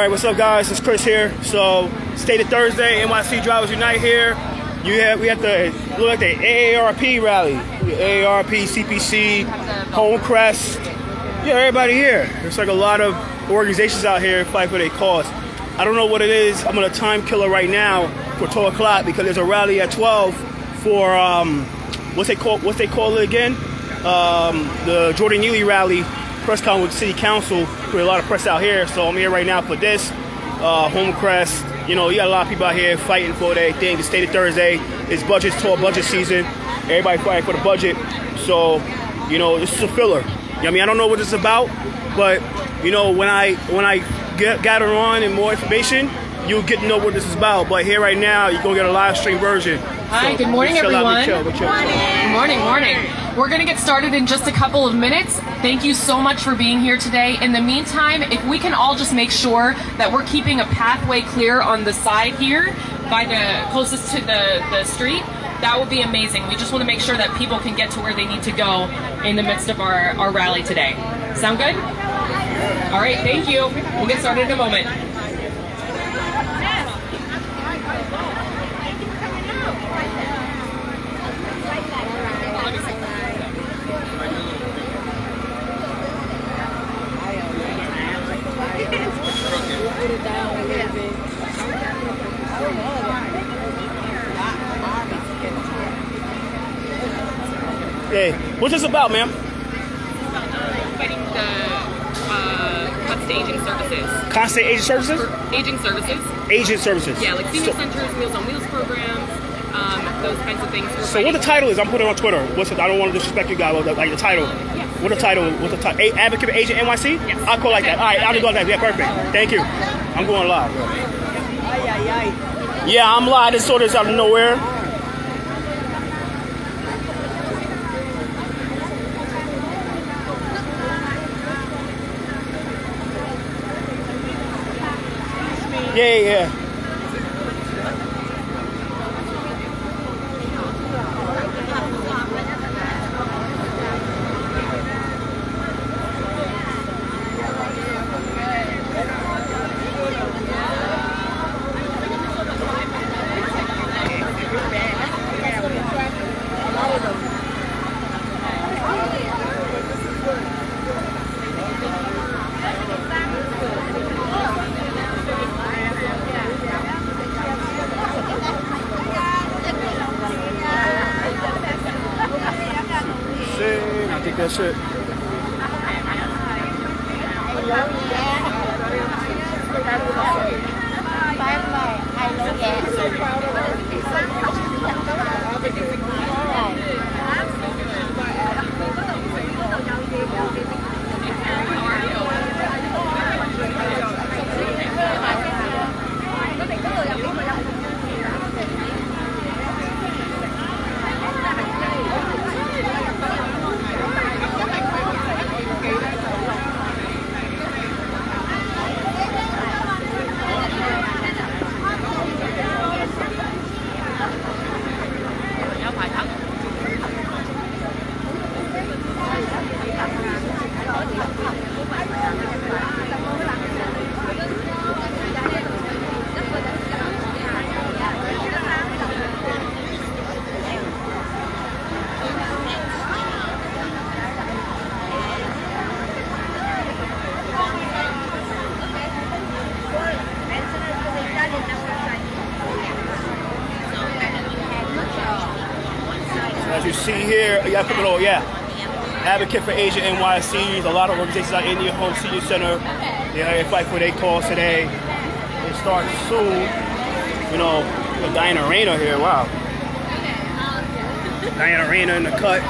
right, what's up, guys? It's Chris here. So, State of Thursday, NYC Drivers Unite here. We have the look like the AARP rally, AARP, CPC, Homecrest. Yeah, everybody here. There's like a lot of organizations out here fight for their cause. I don't know what it is. I'm gonna time killer right now for 12 o'clock because there's a rally at 12 for what's they call it again? The Jordan Neely rally, press con with City Council. With a lot of press out here, so I'm here right now for this. Homecrest, you know, you got a lot of people out here fighting for their thing. The State of Thursday is budget, 12 budget season. Everybody fighting for the budget. So, you know, this is a filler. You know what I mean? I don't know what this is about, but you know, when I gather on and more information, you'll get to know what this is about. But here right now, you're gonna get a live stream version. Hi, so, good morning, everyone. Good Morning. We're going to get started in just a couple of minutes. Thank you so much for being here today. In the meantime, if we can all just make sure that we're keeping a pathway clear on the side here by the closest to the street, that would be amazing. We just want to make sure that people can get to where they need to go in the midst of our rally today. Sound good? All right, thank you. We'll get started in a moment. Hey, what's this about, ma'am? Fighting the cuts to aging services. Constant agent services? Aging services. Agent services. Yeah, like senior centers, Meals on Wheels programs, those kinds of things. So what the title is? I'm putting it on Twitter. I don't want to disrespect you guys. Like the title. Yes. What the title? What's the title? Advocate for Agent NYC? Yes. I'll call like that. All right, I'll just go like that. Yeah, perfect. Thank you. I'm going live. Yeah, I'm live. This sort of out of nowhere. Yeah. I think that's it. As you see here, Advocate for Agent NYC. A lot of organizations out in Indian Home Senior Center. They fight for their cause today. It starts soon. You know, Diana Rayner here. Wow. Diana Rayner in the cut.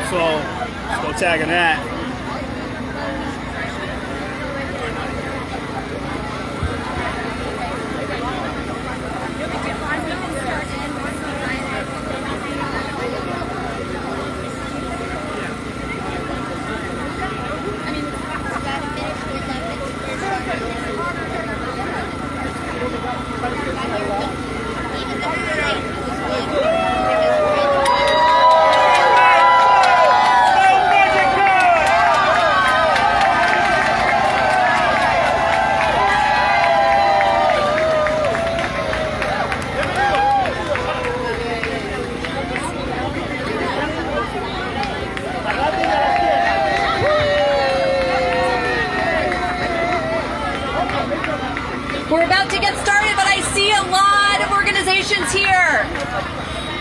So let's go tagging that.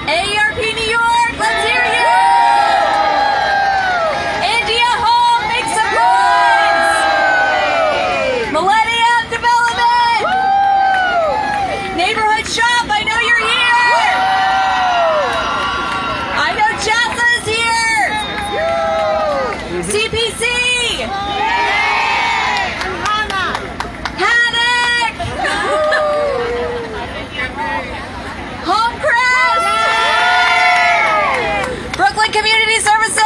AARP New York, let's hear you! India Home, make some noise! Millennium Development! Neighborhood Shop, I know you're here! I know Jessa's here! CPC! Haddock! Homecrest! Brooklyn Community Services!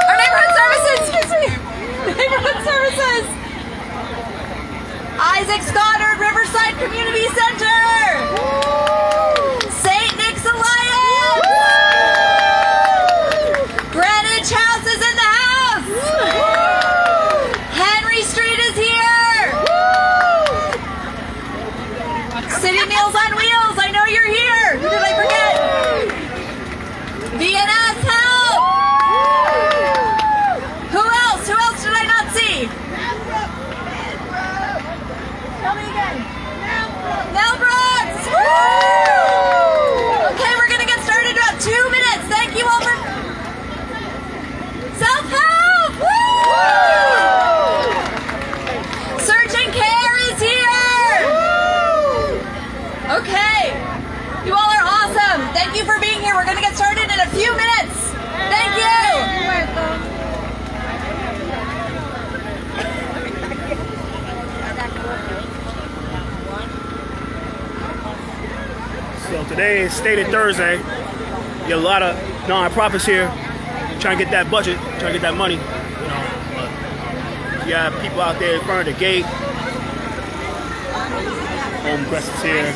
Or Neighborhood Services, excuse me! Neighborhood Services! Isaac Stoddard Riverside Community Center! St. Nick's Alliance! Greenwich House is in the house! Henry Street is here! City Meals on Wheels, I know you're here! Who did I forget? VNS Help! Who else? Who else did I not see? Tell me again. Mel Brooks! Okay, we're gonna get started in about 2 minutes. Thank you all for self-help! Search and Care is here! Okay. You all are awesome. Thank you for being here. We're gonna get started in a few minutes. Thank you. So today is Stated Thursday. You got a lot of non-profits here trying to get that budget, trying to get that money. You got people out there in front of the gate. Homecrest is here.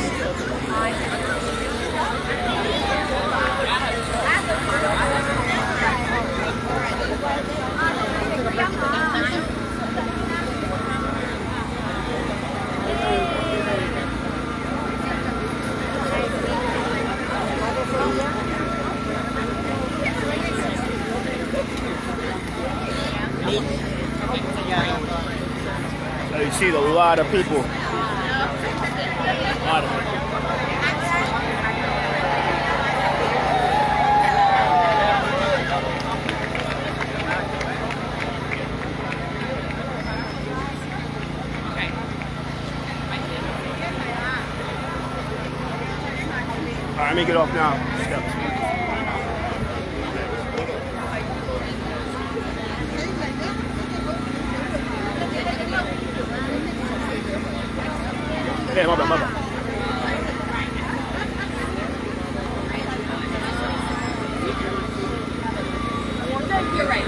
So you see a lot of people. A lot of them. All right, let me get off now. Steps. Yeah, my bad. You're right.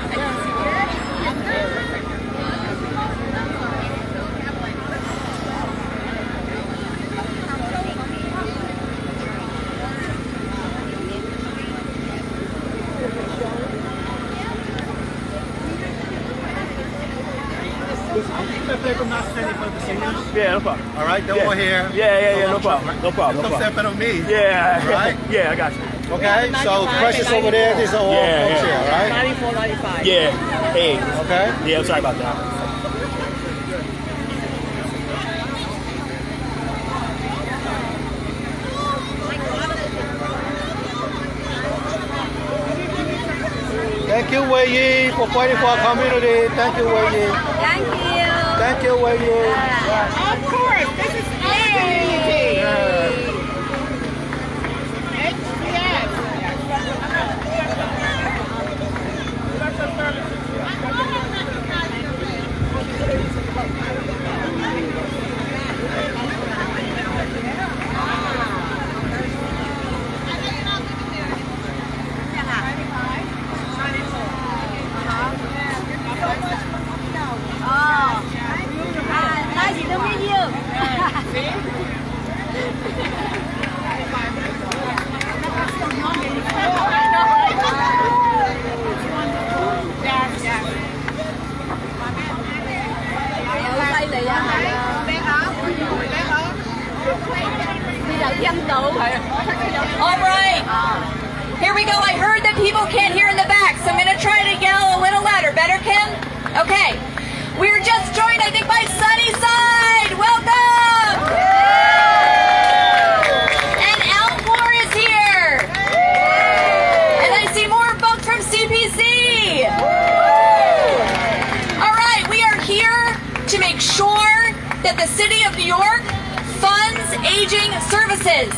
Yeah, no problem. All right, then Yeah. we're here. Yeah, no problem. No problem. Don't step on me. Yeah, Right? Yeah, I got you. Okay, so precious over there, these are all Yeah, folks yeah. here, right? 94.95. Yeah, hey. Okay. Yeah, I'm sorry about that. Thank you, Wei Yi, for fighting for our community. Thank you, Wei Yi. Thank you. Thank you, Wei Yi. Of course, this is our community. Nice to meet you. All right. Here we go. I heard that people can't hear in the back, so I'm going to try to yell a little louder. Better, Kim? Okay. We're just joined, I think, by Sunnyside. Welcome! And Elmore is here. to make sure that the City of New York funds aging services.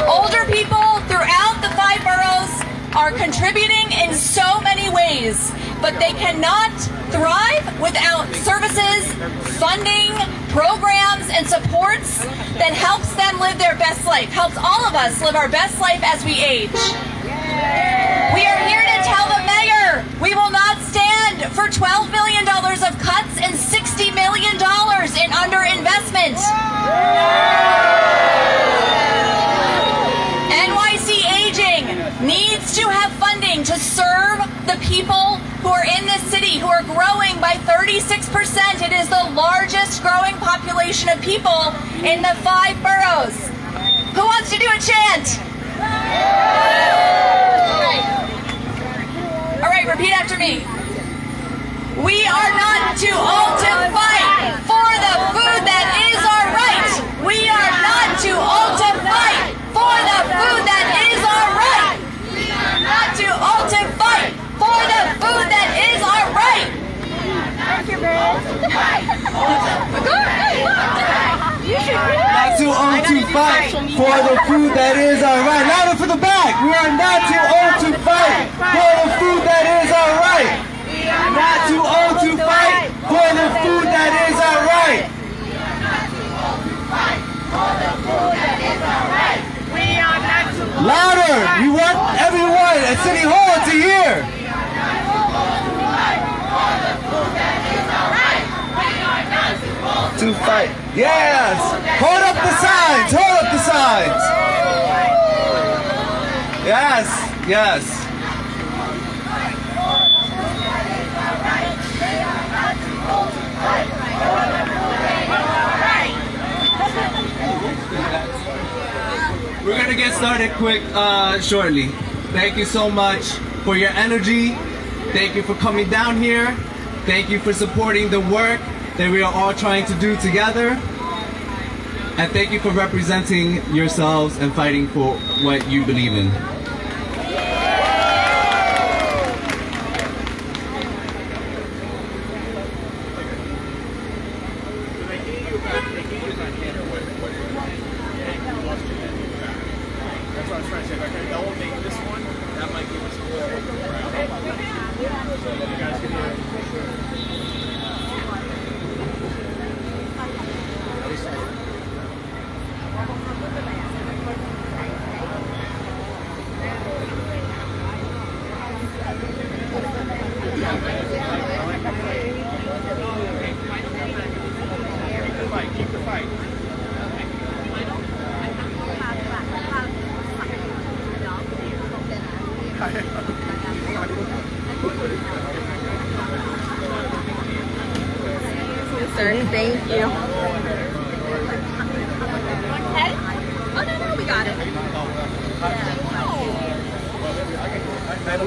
Older people throughout the 5 boroughs are contributing in so many ways, but they cannot thrive without services, funding, programs, and supports that helps them live their best life, helps all of us live our best life as we age. We are here to tell the mayor we will not stand for $12 million of cuts and $60 million in underinvestment. NYC Aging needs to have funding to serve the people who are in this city, who are growing by 36%. It is the largest growing population of people in the 5 boroughs. Who wants to do a chant? All right, repeat after me. We are not too old to fight for the food that is our right. We are not too old to fight for the food that is our right. We are not too old to fight for the food that is our right. Not too old to fight for the food that is our right. Louder for the back. We are not too old to fight for the food that is our right. Not too old to fight for the food that is our right. Louder. We want everyone at City Hall to hear. To fight. Yes. Hold up the signs. Hold up the signs. Yes. Yes. We're gonna get started quick shortly. Thank you so much for your energy. Thank you for coming down here. Thank you for supporting the work that we are all trying to do together. And thank you for representing yourselves and fighting for what you believe in. That's what I was trying to say. If I can elevate this one, that might give us a little crowd. So you guys can hear. Keep the fight. Sir, thank you. Okay? Oh, no, we got it.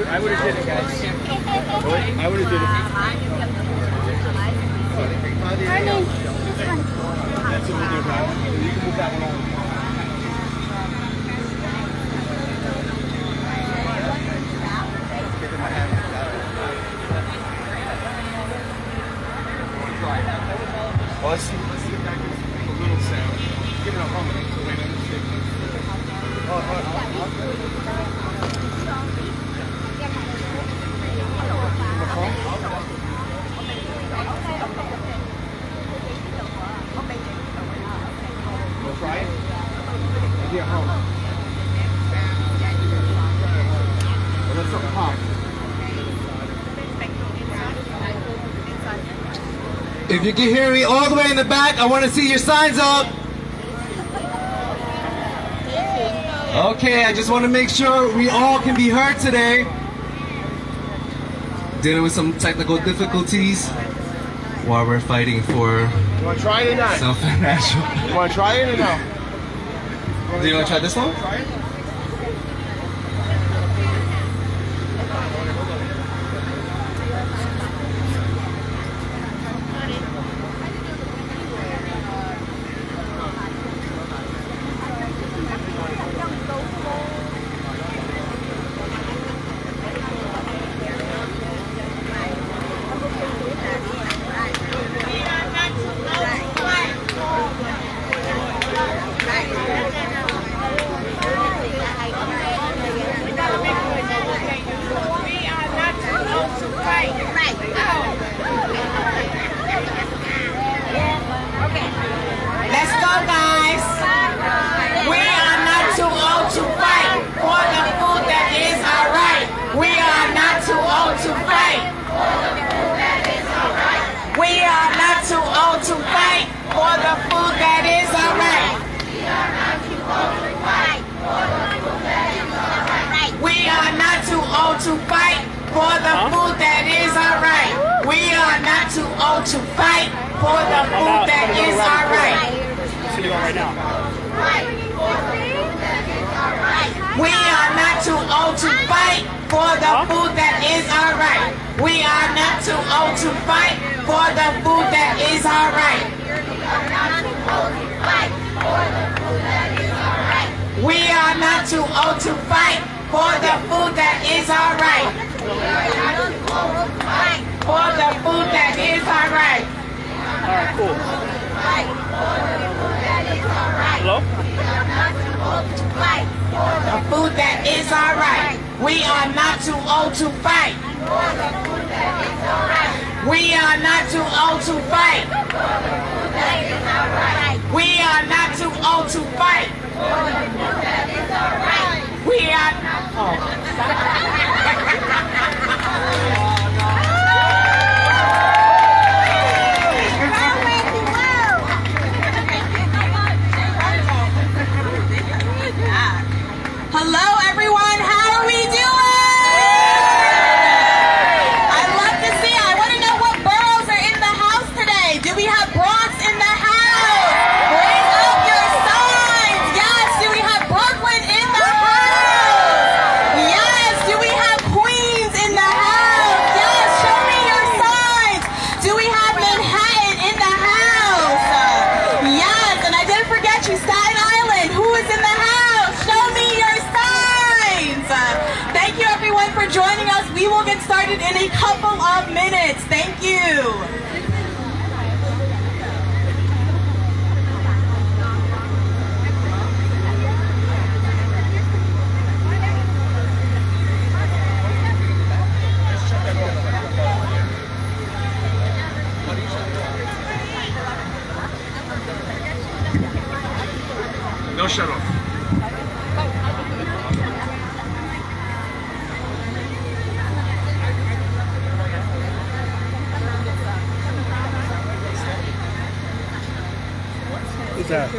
I would have did it, guys. I would have did it. That's what we'll do, guys. You can move that one on. Well, let's see if that gives a little sound. Give it a humming so they understand. We'll try it. Maybe a hum. Well, let's start with hum. If you can hear me all the way in the back, I want to see your signs up. Okay, I just want to make sure we all can be heard today. Dealing with some technical difficulties while we're fighting for You want to try it or not? self-financial. You want to try it or no? Do you want to try this one? Try it? the food that is alright. We are not too old to fight for the food that is alright. We are not too old to fight for the food that is alright. Sitting on right now. We are not too old to fight for the food that is alright. We are not too old to fight for the food that is alright. We are not too old to fight for the food that is alright. For the food that is alright. Alright, cool. Hello? The food that is alright. We are not too old to fight. We are not too old to fight. We are not too old to fight. We are Hello everyone, how are we doing? I'd love to see, I want to know what boroughs are in the house today. Do we have Bronx in the house? Raise up your signs. Yes, do we have Brooklyn in the house? Yes, do we have Queens in the house? Yes, show me your signs. Do we have Manhattan in the house? Yes, and I didn't forget you, Staten Island. Who is in the house? Show me your signs. Thank you everyone for joining us. We will get started in a couple of minutes. Thank you. No shut off. Who's that?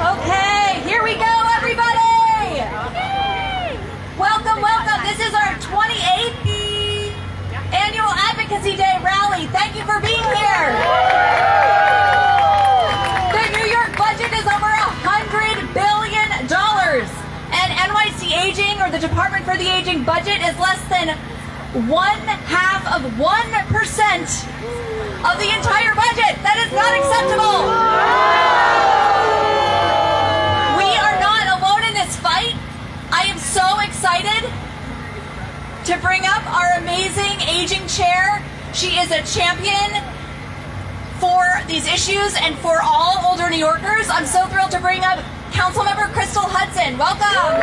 Okay, here we go, everybody. Welcome, welcome. This is our 28th annual Advocacy Day rally. Thank you for being here. The New York budget is over $100 billion, and NYC Aging, or the Department for the Aging budget, is less than 1/2 of 1% of the entire budget. That is not acceptable. We are not alone in this fight. I am so excited to bring up our amazing aging chair. She is a champion for these issues and for all older New Yorkers. I'm so thrilled to bring up Councilmember Crystal Hudson. Welcome.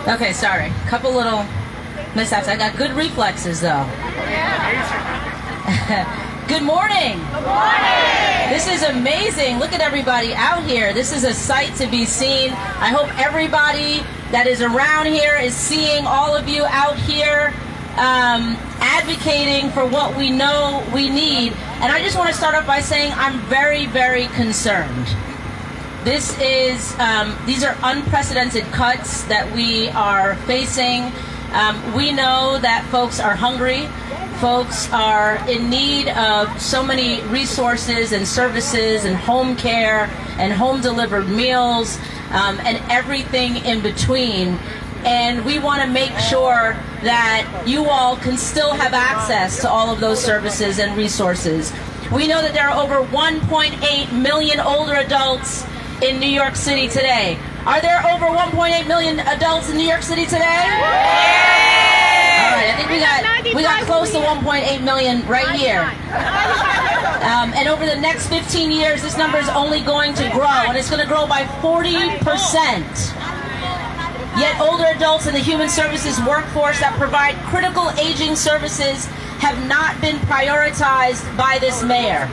Okay, sorry. Couple little mishaps. I got good reflexes though. Good morning. Good morning. This is amazing. Look at everybody out here. This is a sight to be seen. I hope everybody that is around here is seeing all of you out here advocating for what we know we need. And I just want to start off by saying I'm very, very concerned. These are unprecedented cuts that we are facing. We know that folks are hungry. Folks are in need of so many resources and services and home care and home delivered meals and everything in between. And we want to make sure that you all can still have access to all of those services and resources. We know that there are over 1.8 million older adults in New York City today. Are there over 1.8 million adults in New York City today? All right, I think we got close to 1.8 million right here. And over the next 15 years, this number is only going to grow, and it's going to grow by 40%. Yet older adults in the human services workforce that provide critical aging services have not been prioritized by this mayor.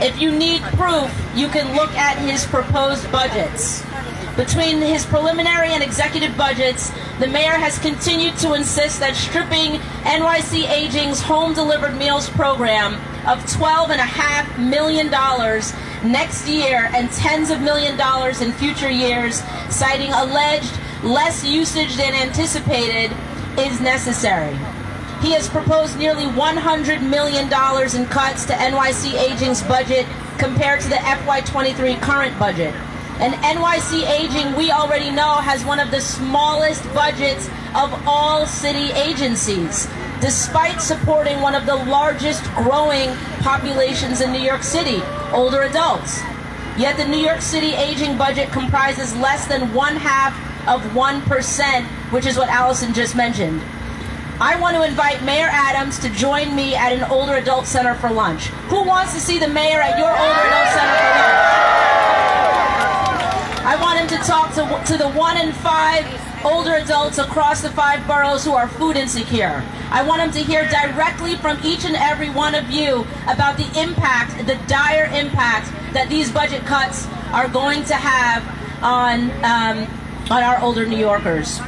If you need proof, you can look at his proposed budgets. Between his preliminary and executive budgets, the mayor has continued to insist that stripping NYC Aging's home delivered meals program of $12.5 million next year and tens of millions of dollars in future years, citing alleged less usage than anticipated, is necessary. He has proposed nearly $100 million in cuts to NYC Aging's budget compared to the FY23 current budget. And NYC Aging, we already know, has one of the smallest budgets of all city agencies, despite supporting one of the largest growing populations in New York City, older adults. Yet the New York City Aging budget comprises less than 0.5%, which is what Allison just mentioned. I want to invite Mayor Adams to join me at an older adult center for lunch. Who wants to see the mayor at your older adult center for lunch? I want him to talk to the 1 in 5 older adults across the 5 boroughs who are food insecure. I want him to hear directly from each and every one of you about the impact, the dire impact that these budget cuts are going to have on our older New Yorkers.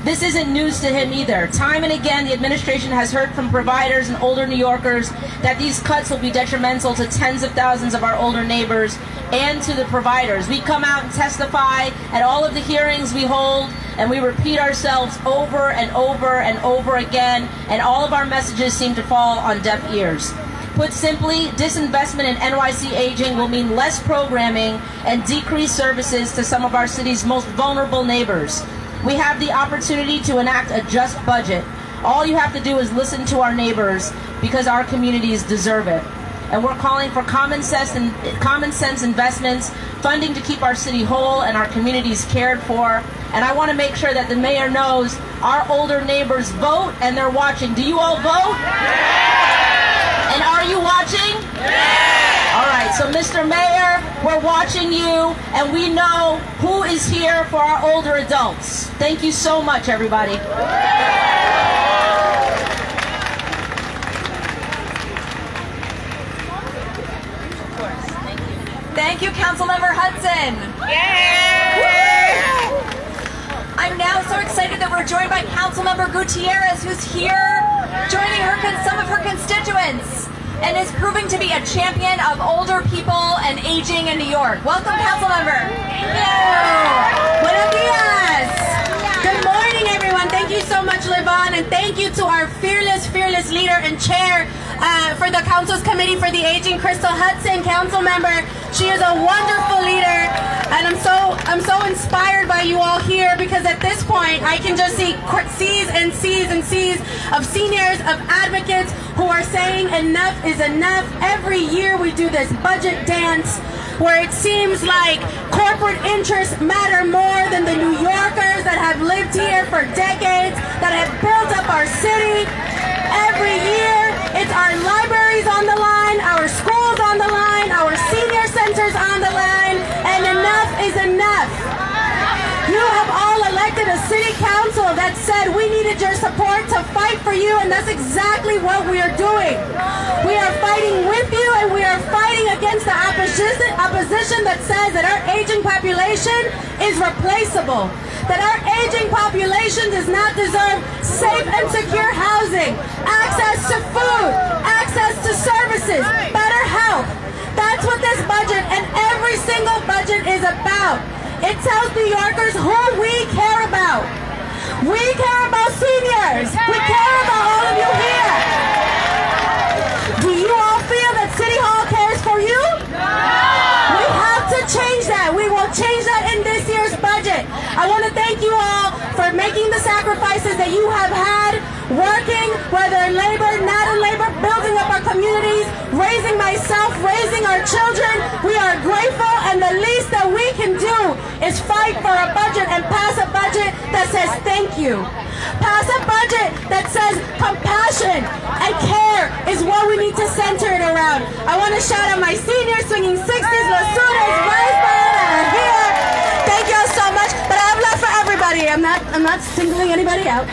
This isn't news to him either. Time and again, the administration has heard from providers and older New Yorkers that these cuts will be detrimental to tens of thousands of our older neighbors and to the providers. We come out and testify at all of the hearings we hold, and we repeat ourselves over and over and over again, and all of our messages seem to fall on deaf ears. Put simply, disinvestment in NYC Aging will mean less programming and decreased services to some of our city's most vulnerable neighbors. We have the opportunity to enact a just budget. All you have to do is listen to our neighbors, because our communities deserve it. And we're calling for common sense investments, funding to keep our city whole and our communities cared for. And I want to make sure that the mayor knows our older neighbors vote, and they're watching. Do you all vote? Yeah! And are you watching? Yeah! All right, so Mr. Mayor, we're watching you, and we know who is here for our older adults. Thank you so much, everybody. Thank you, Councilmember Hudson. Yay! I'm now so excited that we're joined by Councilmember Gutierrez, who's here joining some of her constituents and is proving to be a champion of older people and aging in New York. Welcome, Councilmember. Thank you. Buenos dias. Good morning, everyone. Thank you so much, Levon, and thank you to our fearless leader and chair for the Council's Committee for the Aging, Crystal Hudson, council member. She is a wonderful leader, and I'm so inspired by you all here, because at this point I can just see seas and seas of seniors, of advocates who are saying enough is enough. Every year we do this budget dance where it seems like corporate interests matter more than the New Yorkers that have lived here for decades, that have built up our city. Every year, it's our libraries on the line, our schools on the line, our senior centers on the line, and enough is enough. You have all elected a city council that said we needed your support to fight for you, and that's exactly what we are doing. We are fighting with you, and we are fighting position that says that our aging population is replaceable, that our aging population does not deserve safe and secure housing, access to food, access to services, better health. That's what this budget and every single budget is about. It tells New Yorkers who we care about. We care about seniors. We care about all of you here. Do you all feel that City Hall cares for you? We have to change that. We will change that in this year's budget. I want to thank you all for making the sacrifices that you have had, working, whether in labor, not in labor, building up our communities, raising myself, raising our children. We are grateful, and the least that we can do is fight for a budget and pass a budget that says thank you. Pass a budget that says compassion and care is what we need to center it around. I want to shout out my seniors, swinging 60s, Lasunas, Riceboro, that are here. Thank you all so much, but I have love for everybody. I'm not singling anybody out.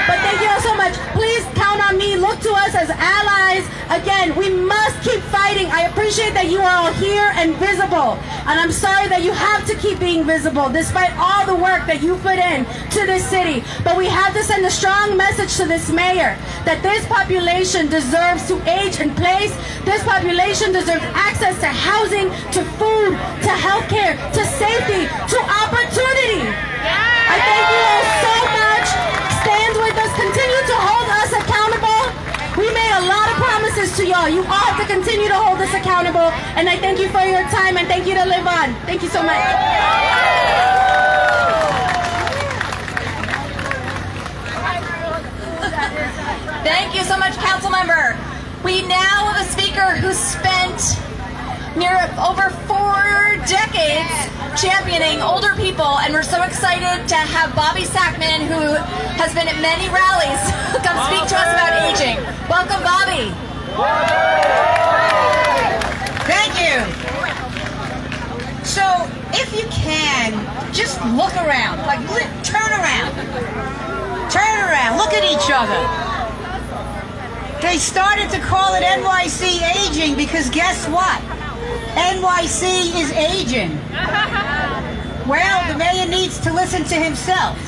But thank you all so much. Please count on me. Look to us as allies. Again, we must keep fighting. I appreciate that you are all here and visible. And I'm sorry that you have to keep being visible despite all the work that you put in to this city. But we have to send a strong message to this mayor that this population deserves to age in place. This population deserves access to housing, to food, to healthcare, to safety, to opportunity. I thank you all so much. Stand with us. Continue to hold us accountable. We made a lot of promises to y'all. You all have to continue to hold us accountable. And I thank you for your time and thank you to Live On. Thank you so much. Thank you so much, council member. We now have a speaker who spent over 4 decades championing older people, and we're so excited to have Bobby Sackman, who has been at many rallies, come speak to us about aging. Welcome, Bobby. Thank you. So, if you can, just look around, turn around. Turn around, look at each other. They started to call it NYC aging because guess what? NYC is aging. Well, the mayor needs to listen to himself.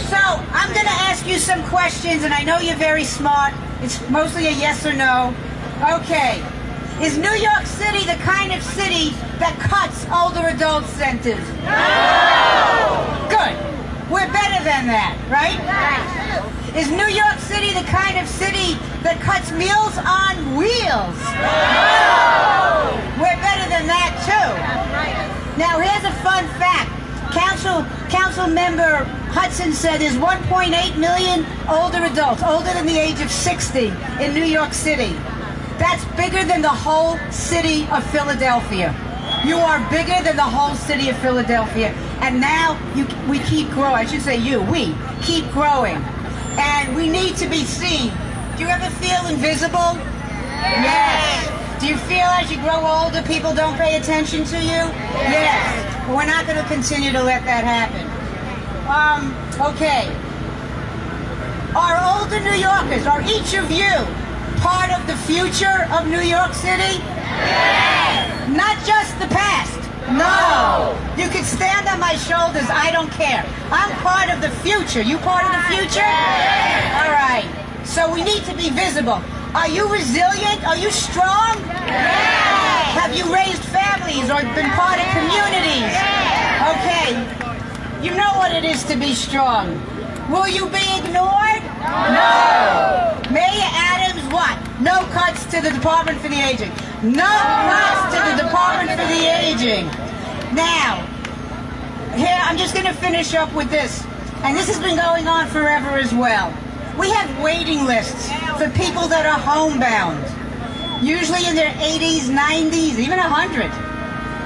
So, I'm going to ask you some questions, and I know you're very smart. It's mostly a yes or no. Okay. Is New York City the kind of city that cuts older adult centers? No! Good. We're better than that, right? Is New York City the kind of city that cuts Meals on Wheels? No! We're better than that, too. Now, here's a fun fact. Council member Hudson said there's 1.8 million older adults, older than the age of 60, in New York City. That's bigger than the whole city of Philadelphia. You are bigger than the whole city of Philadelphia. And now we keep growing. I should say we keep growing. And we need to be seen. Do you ever feel invisible? Yes. Do you feel as you grow older, people don't pay attention to you? Yes. We're not going to continue to let that happen. Okay. Are older New Yorkers, are each of you part of the future of New York City? Yes. Not just the past. No. You can stand on my shoulders. I don't care. I'm part of the future. You part of the future? Yes. All right. So we need to be visible. Are you resilient? Are you strong? Yes. Have you raised families or been part of communities? Yes. Okay. You know what it is to be strong. Will you be ignored? No. Mayor Adams, what? No cuts to the Department for the Aging. No cuts to the Department for the Aging. Now, here, I'm just going to finish up with this. And this has been going on forever as well. We have waiting lists for people that are homebound. Usually in their 80s, 90s, even 100.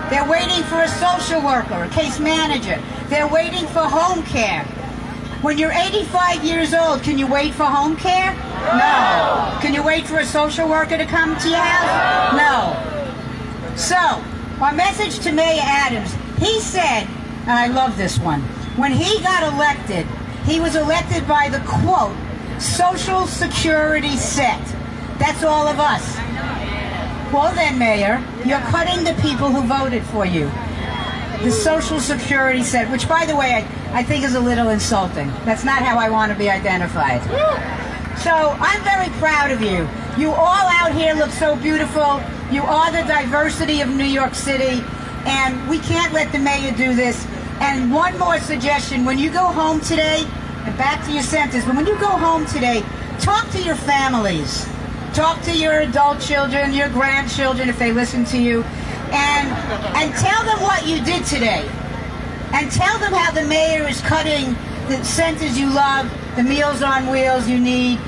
They're waiting for a social worker, a case manager. They're waiting for home care. When you're 85 years old, can you wait for home care? No. Can you wait for a social worker to come to your house? No. So, our message to Mayor Adams, he said, and I love this one, when he got elected, he was elected by the quote, Social Security set. That's all of us. Well then, Mayor, you're cutting the people who voted for you. The Social Security set, which by the way, I think is a little insulting. That's not how I want to be identified. So I'm very proud of you. You all out here look so beautiful. You are the diversity of New York City, and we can't let the mayor do this. And one more suggestion, when you go home today, and back to your centers, but when you go home today, talk to your families. Talk to your adult children, your grandchildren, if they listen to you, and tell them what you did today. And tell them how the mayor is cutting the centers you love, the Meals on Wheels you need,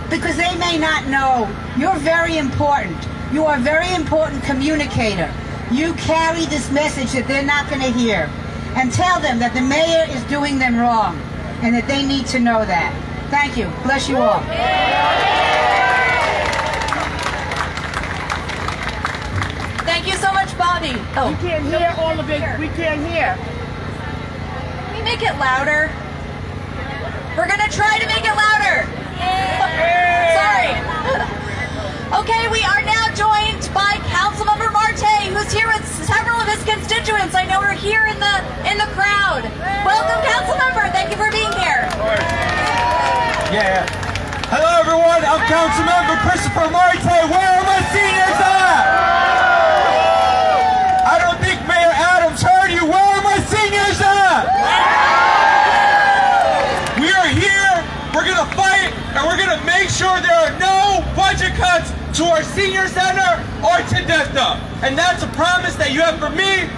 because they may not know. You're very important. You are a very important communicator. You carry this message that they're not going to hear. And tell them that the mayor is doing them wrong and that they need to know that. Thank you. Bless you all. Thank you so much, Bobby. Oh. We can't hear all of it. We can't hear. Can we make it louder? We're going to try to make it louder. Sorry. Okay, we are now joined by Councilmember Marte, who's here with several of his constituents. I know we're here in the crowd. Welcome, Councilmember. Thank you for being here. Yeah. Hello, everyone. I'm Councilmember Christopher Marte. Where are my seniors at? I don't think Mayor Adams heard you. Where are my seniors at? We are here. We're going to fight, and we're going to make sure there are no budget cuts to our senior center or to DEFTA. And that's a promise that you have from me,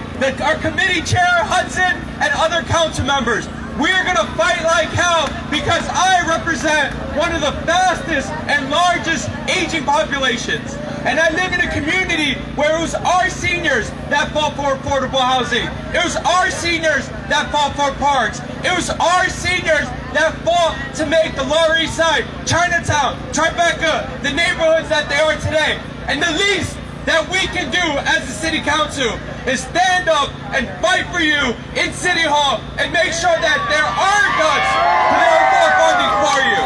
our committee chair, Hudson, and other council members. We are going to fight like hell because I represent one of the fastest and largest aging populations. And I live in a community where it was our seniors that fought for affordable housing. It was our seniors that fought for parks. It was our seniors that fought to make the Lower East Side, Chinatown, Tribeca, the neighborhoods that they are today. And the least that we can do as the city council is stand up and fight for you in City Hall and make sure that there are cuts to the overall funding for you.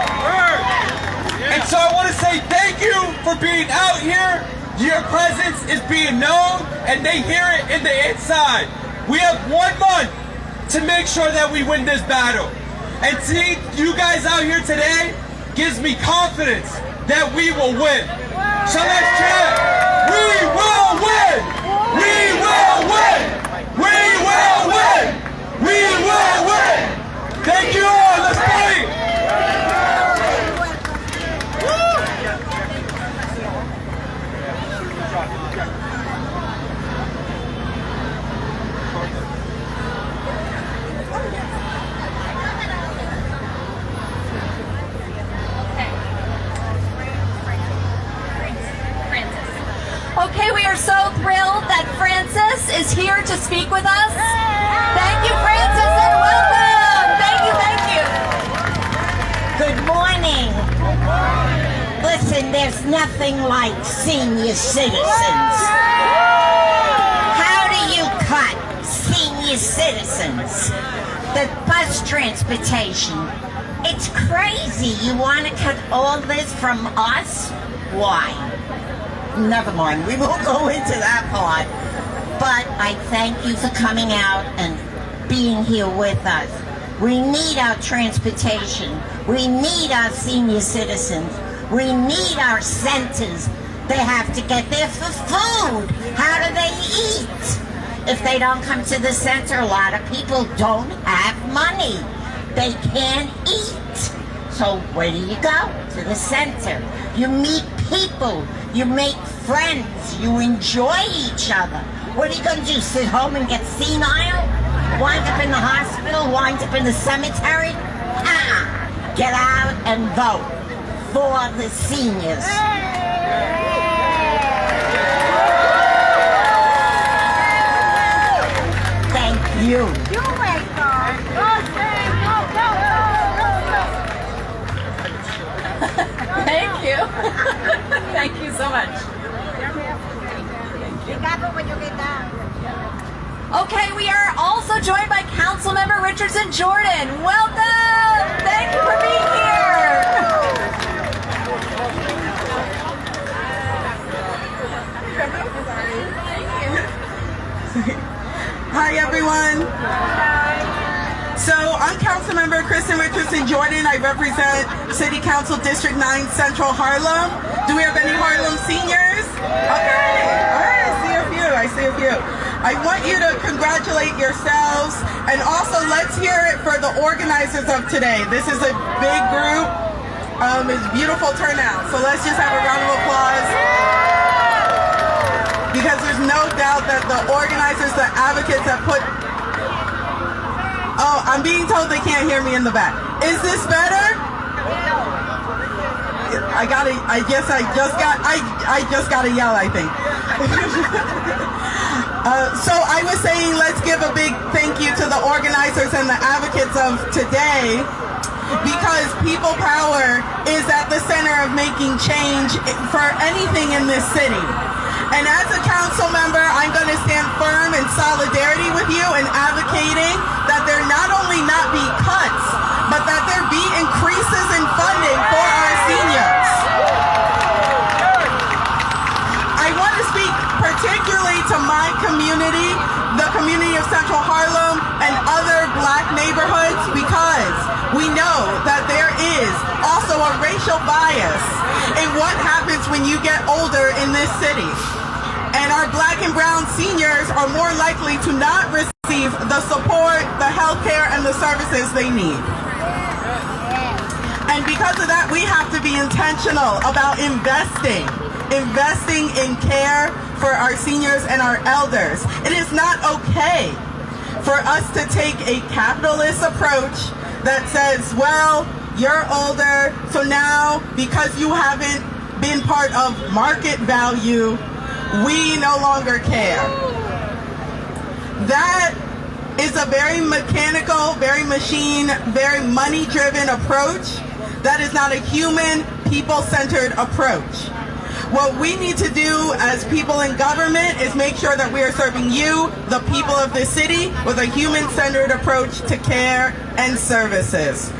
And so I want to say thank you for being out here. Your presence is being known and they hear it in the inside. We have 1 month to make sure that we win this battle. And seeing you guys out here today gives me confidence that we will win. So let's chant. We will win! We will win! We will win! We will win! Thank you all! Let's fight! Okay, we are so thrilled that Francis is here to speak with us. Thank you, Francis, and welcome. Thank you, thank you. Good morning. Listen, there's nothing like senior citizens. How do you cut senior citizens? The bus transportation. It's crazy. You want to cut all this from us? Why? Never mind, we won't go into that part. But I thank you for coming out and being here with us. We need our transportation. We need our senior citizens. We need our centers. They have to get there for food. How do they eat? If they don't come to the center, a lot of people don't have money. They can't eat. So where do you go? To the center. You meet people. You make friends. You enjoy each other. What are you going to do? Sit home and get senile? Wind up in the hospital? Wind up in the cemetery? Get out and vote for the seniors. Thank you. You're welcome. Thank you. Thank you so much. Be careful when you get down. Okay, we are also joined by Councilmember Richardson Jordan. Welcome! Thank you for being here. Hi, everyone. So I'm Councilmember Kristen Richardson Jordan. I represent City Council District 9 Central Harlem. Do we have any Harlem seniors? Okay. All right. I see a few. I want you to congratulate yourselves, and also let's hear it for the organizers of today. This is a big group. It's beautiful turnout. So let's just have a round of applause. Because there's no doubt that the organizers, the advocates that put... Oh, I'm being told they can't hear me in the back. Is this better? I just gotta yell, I think. So I was saying, let's give a big thank you to the organizers and the advocates of today, because people power is at the center of making change for anything in this city. And as a council member, I'm going to stand firm in solidarity with you in advocating that there not only not be cuts, but that there be increases in funding for our seniors. I want to speak particularly to my community, the community of Central Harlem and other black neighborhoods, because we know that there is also a racial bias in what happens when you get older in this city. And our black and brown seniors are more likely to not receive the support, the health care, and the services they need. And because of that, we have to be intentional about investing in care for our seniors and our elders. It is not okay for us to take a capitalist approach that says, well, you're older, so now because you haven't been part of market value, we no longer care. That is a very mechanical, very machine, very money-driven approach. That is not a human, people-centered approach. What we need to do as people in government is make sure that we are serving you, the people of this city, with a human-centered approach to care and services.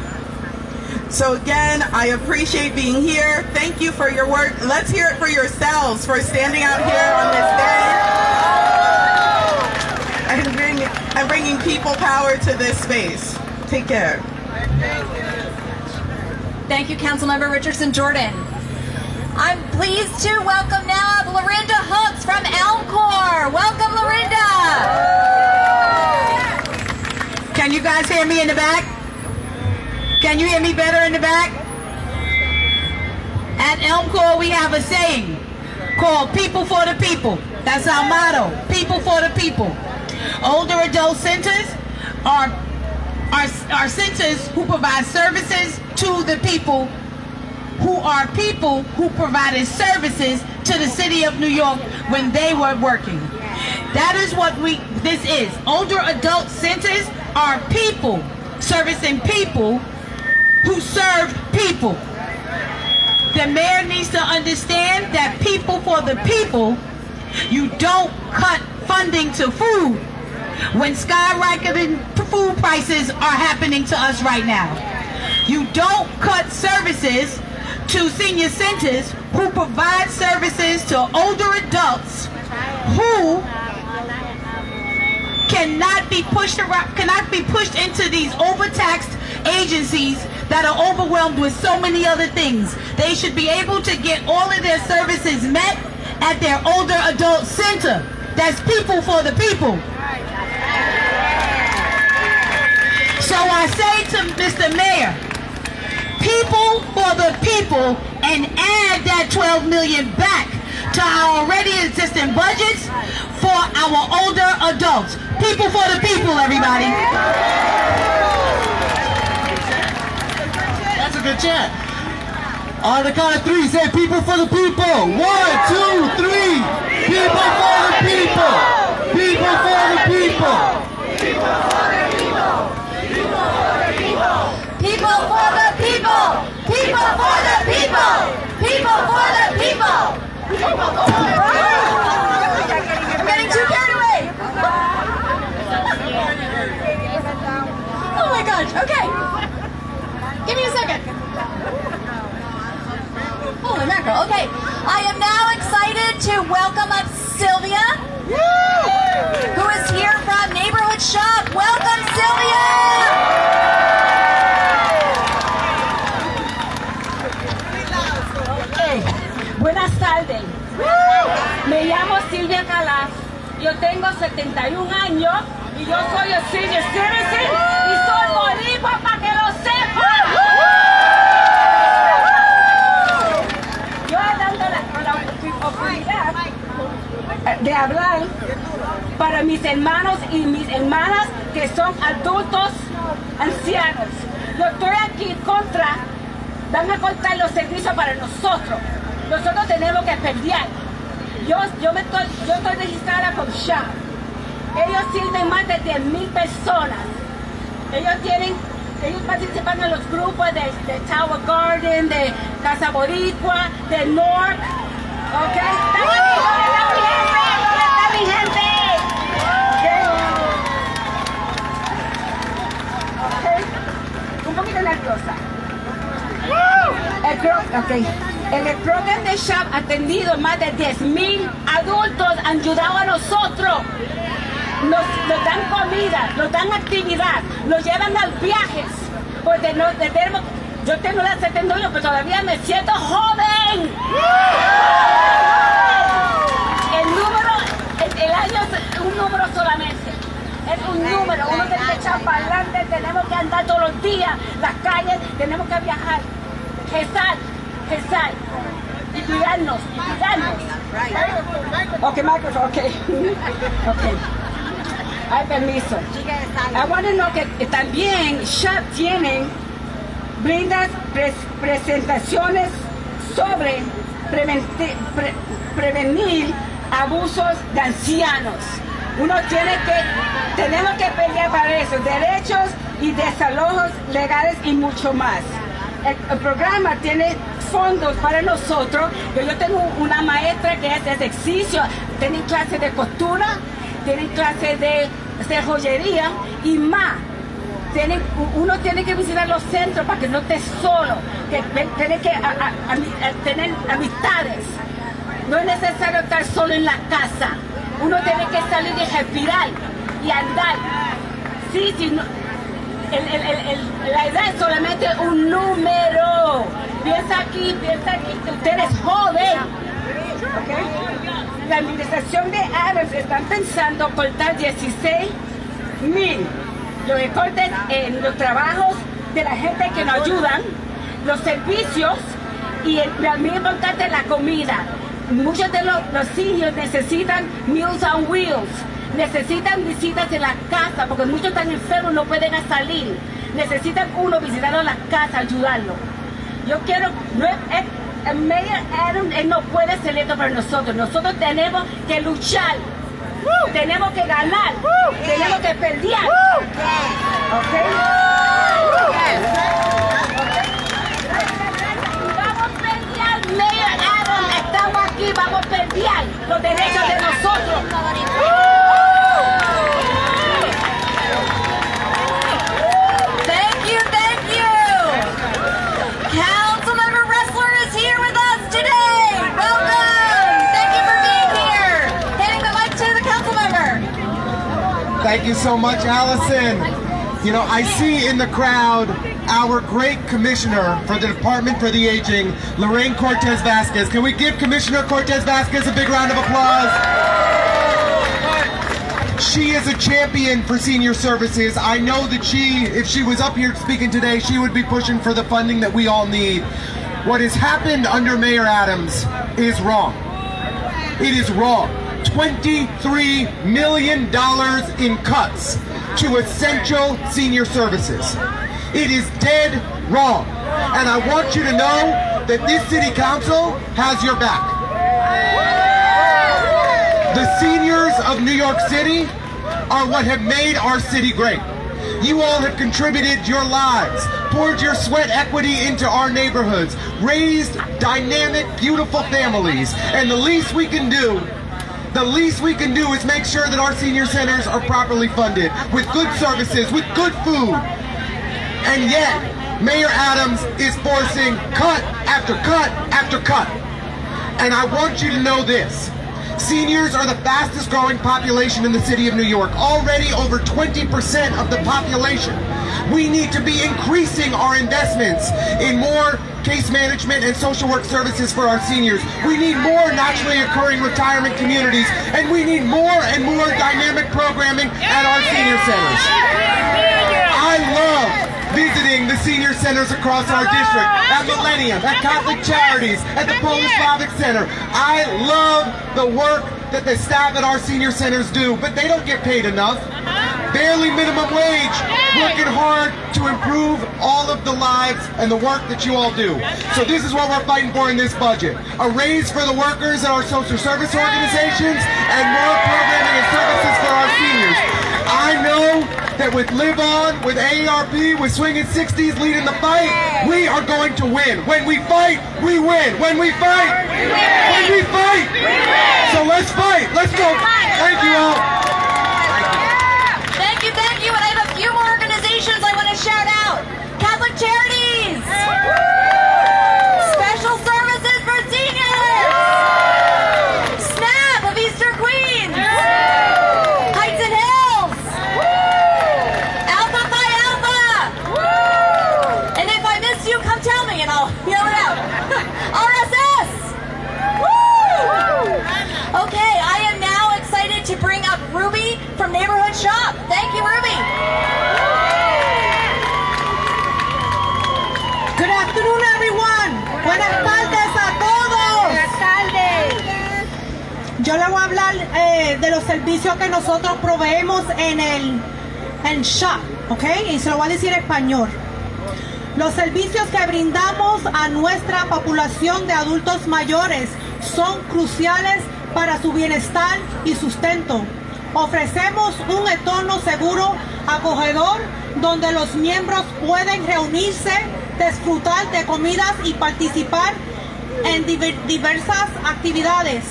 So again, I appreciate being here. Thank you for your work. Let's hear it for yourselves for standing out here on this day and bringing people power to this space. Take care. Thank you, Councilmember Richardson Jordan. I'm pleased to welcome now Lorinda Hooks from Elmcor. Welcome, Lorinda. Can you guys hear me in the back? Can you hear me better in the back? At Elmcor, we have a saying called People for the People. That's our motto, People for the People. Older adult centers are centers who provide services to the people who provided services to the city of New York when they were working. That is what this is. Older adult centers are people servicing people who serve people. The mayor needs to understand that people for the people, you don't cut funding to food when skyrocketing food prices are happening to us right now. You don't cut services to senior centers who provide services to older adults who cannot be pushed into these overtaxed agencies that are overwhelmed with so many other things. They should be able to get all of their services met at their older adult center. That's people for the people. So I say to Mr. Mayor, people for the people, and add that $12 million back to our already existing budgets for our older adults. People for the people, everybody. That's a good chant. On the count of three, say people for the people. 1, 2, 3. People for the people. People for the people. People for the people. People for the people. People for the people. People for the people. People for the people. People for the people. I'm getting too carried away. Oh my gosh. Okay. Give me a second. Holy mackerel. Okay. I am now excited to welcome up Sylvia, who Buenas tardes. Me llamo Silvia Calaf. Yo tengo 71 años y yo soy el senior citizen y soy boricua para que lo sepan. Yo dando la oportunidad de hablar para mis hermanos y mis hermanas que son adultos ancianos. Yo estoy aquí van a cortar los servicios para nosotros. Nosotros tenemos que pelear. Yo estoy registrada con SHA. Ellos sirven más de 10,000 personas. Ellos participan en los grupos de Tower Garden, de Casa Boricua, de North. ¿Ok? ¿Dónde está mi gente? ¿Ok? Un poquito nerviosa. El programa de SHAP ha atendido más de 10,000 adultos, han ayudado a nosotros. Nos dan comida, nos dan actividad, nos llevan a viajes. Porque yo tengo la 71, pero todavía me siento joven. El año es un número solamente. Es un número, uno tiene que echar para adelante, tenemos que andar todos los días, las calles, tenemos que viajar. Rezar y cuidarnos. Ok, Michael, ok. Hay permiso. I want to know que también SHAP brinda presentaciones sobre prevenir abusos de ancianos. Tenemos que pelear para eso, derechos y desalojos legales y mucho más. El programa tiene fondos para nosotros. Yo tengo una maestra que es de ejercicio, tiene clases de costura, tiene clases de joyería y más. Uno tiene que visitar los centros para que no esté solo, tiene que tener amistades. No es necesario estar solo en la casa. Uno tiene que salir y respirar y andar. La edad es solamente un número. Piensa aquí, usted es joven. ¿Okay? La administración de Adams están pensando cortar 16,000 los recortes en los trabajos de la gente que nos ayudan, los servicios y también importante la comida. Muchos de los seniors necesitan Meals on Wheels. Necesitan visitas en la casa porque muchos están enfermos, no pueden salir. Necesitan uno visitarlo en la casa, ayudarlo. Yo quiero, el Mayor Adams, él no puede ser electo para nosotros. Nosotros tenemos que luchar, tenemos que ganar, tenemos que pelear. ¿Ok? Vamos a pelear, Mayor Adams, estamos aquí, vamos a pelear los derechos de nosotros. Thank you so much, Allison. You know, I see in the crowd our great commissioner for the Department for the Aging, Lorraine Cortez Vasquez. Can we give Commissioner Cortez Vasquez a big round of applause? She is a champion for senior services. I know that if she was up here speaking today, she would be pushing for the funding that we all need. What has happened under Mayor Adams is wrong. It is wrong. $23 million in cuts to essential senior services. It is dead wrong. And I want you to know that this city council has your back. The seniors of New York City are what have made our city great. You all have contributed your lives, poured your sweat equity into our neighborhoods, raised dynamic, beautiful families, and the least we can do is make sure that our senior centers are properly funded, with good services, with good food. And yet, Mayor Adams is forcing cut after cut after cut. And I want you to know this, Seniors are the fastest growing population in the city of New York, already over 20% of the population. We need to be increasing our investments in more case management and social work services for our seniors. We need more naturally occurring retirement communities, and we need more and more dynamic programming at our senior centers. I love visiting the senior centers across our district, at Millennium, at Catholic Charities, at the Polish Slavic Center. I love the work that the staff at our senior centers do, but they don't get paid enough. Barely minimum wage, working hard to improve all of the lives and the work that you all do. So this is what we're fighting for in this budget. A raise for the workers at our social service organizations and more programming and services for our seniors. I know that with Live On, with AARP, with Swingin' 60s leading the fight, we are going to win. When we fight, we win. When we fight, we win. When we fight, we win. So let's fight. Let's go. Thank you all. Thank you. And I have a few more organizations I want to shout out. Catholic Charities. Special Services for Seniors. SNAP of Eastern Queens. Heights and Hills. Alpha Phi Alpha. And if I miss you, come tell me and I'll yell it out. RSS. Okay, I am now excited to bring up Ruby from Neighborhood Shop. Thank you, Ruby. Good afternoon, everyone. Buenas tardes a todos. Buenas tardes. Yo le voy a hablar de los servicios que nosotros proveemos en el shop, ¿ok? Y se lo voy a decir en español. Los servicios que brindamos a nuestra población de adultos mayores son cruciales para su bienestar y sustento. Ofrecemos un entorno seguro, acogedor, donde los miembros pueden reunirse, disfrutar de comidas y participar en diversas actividades.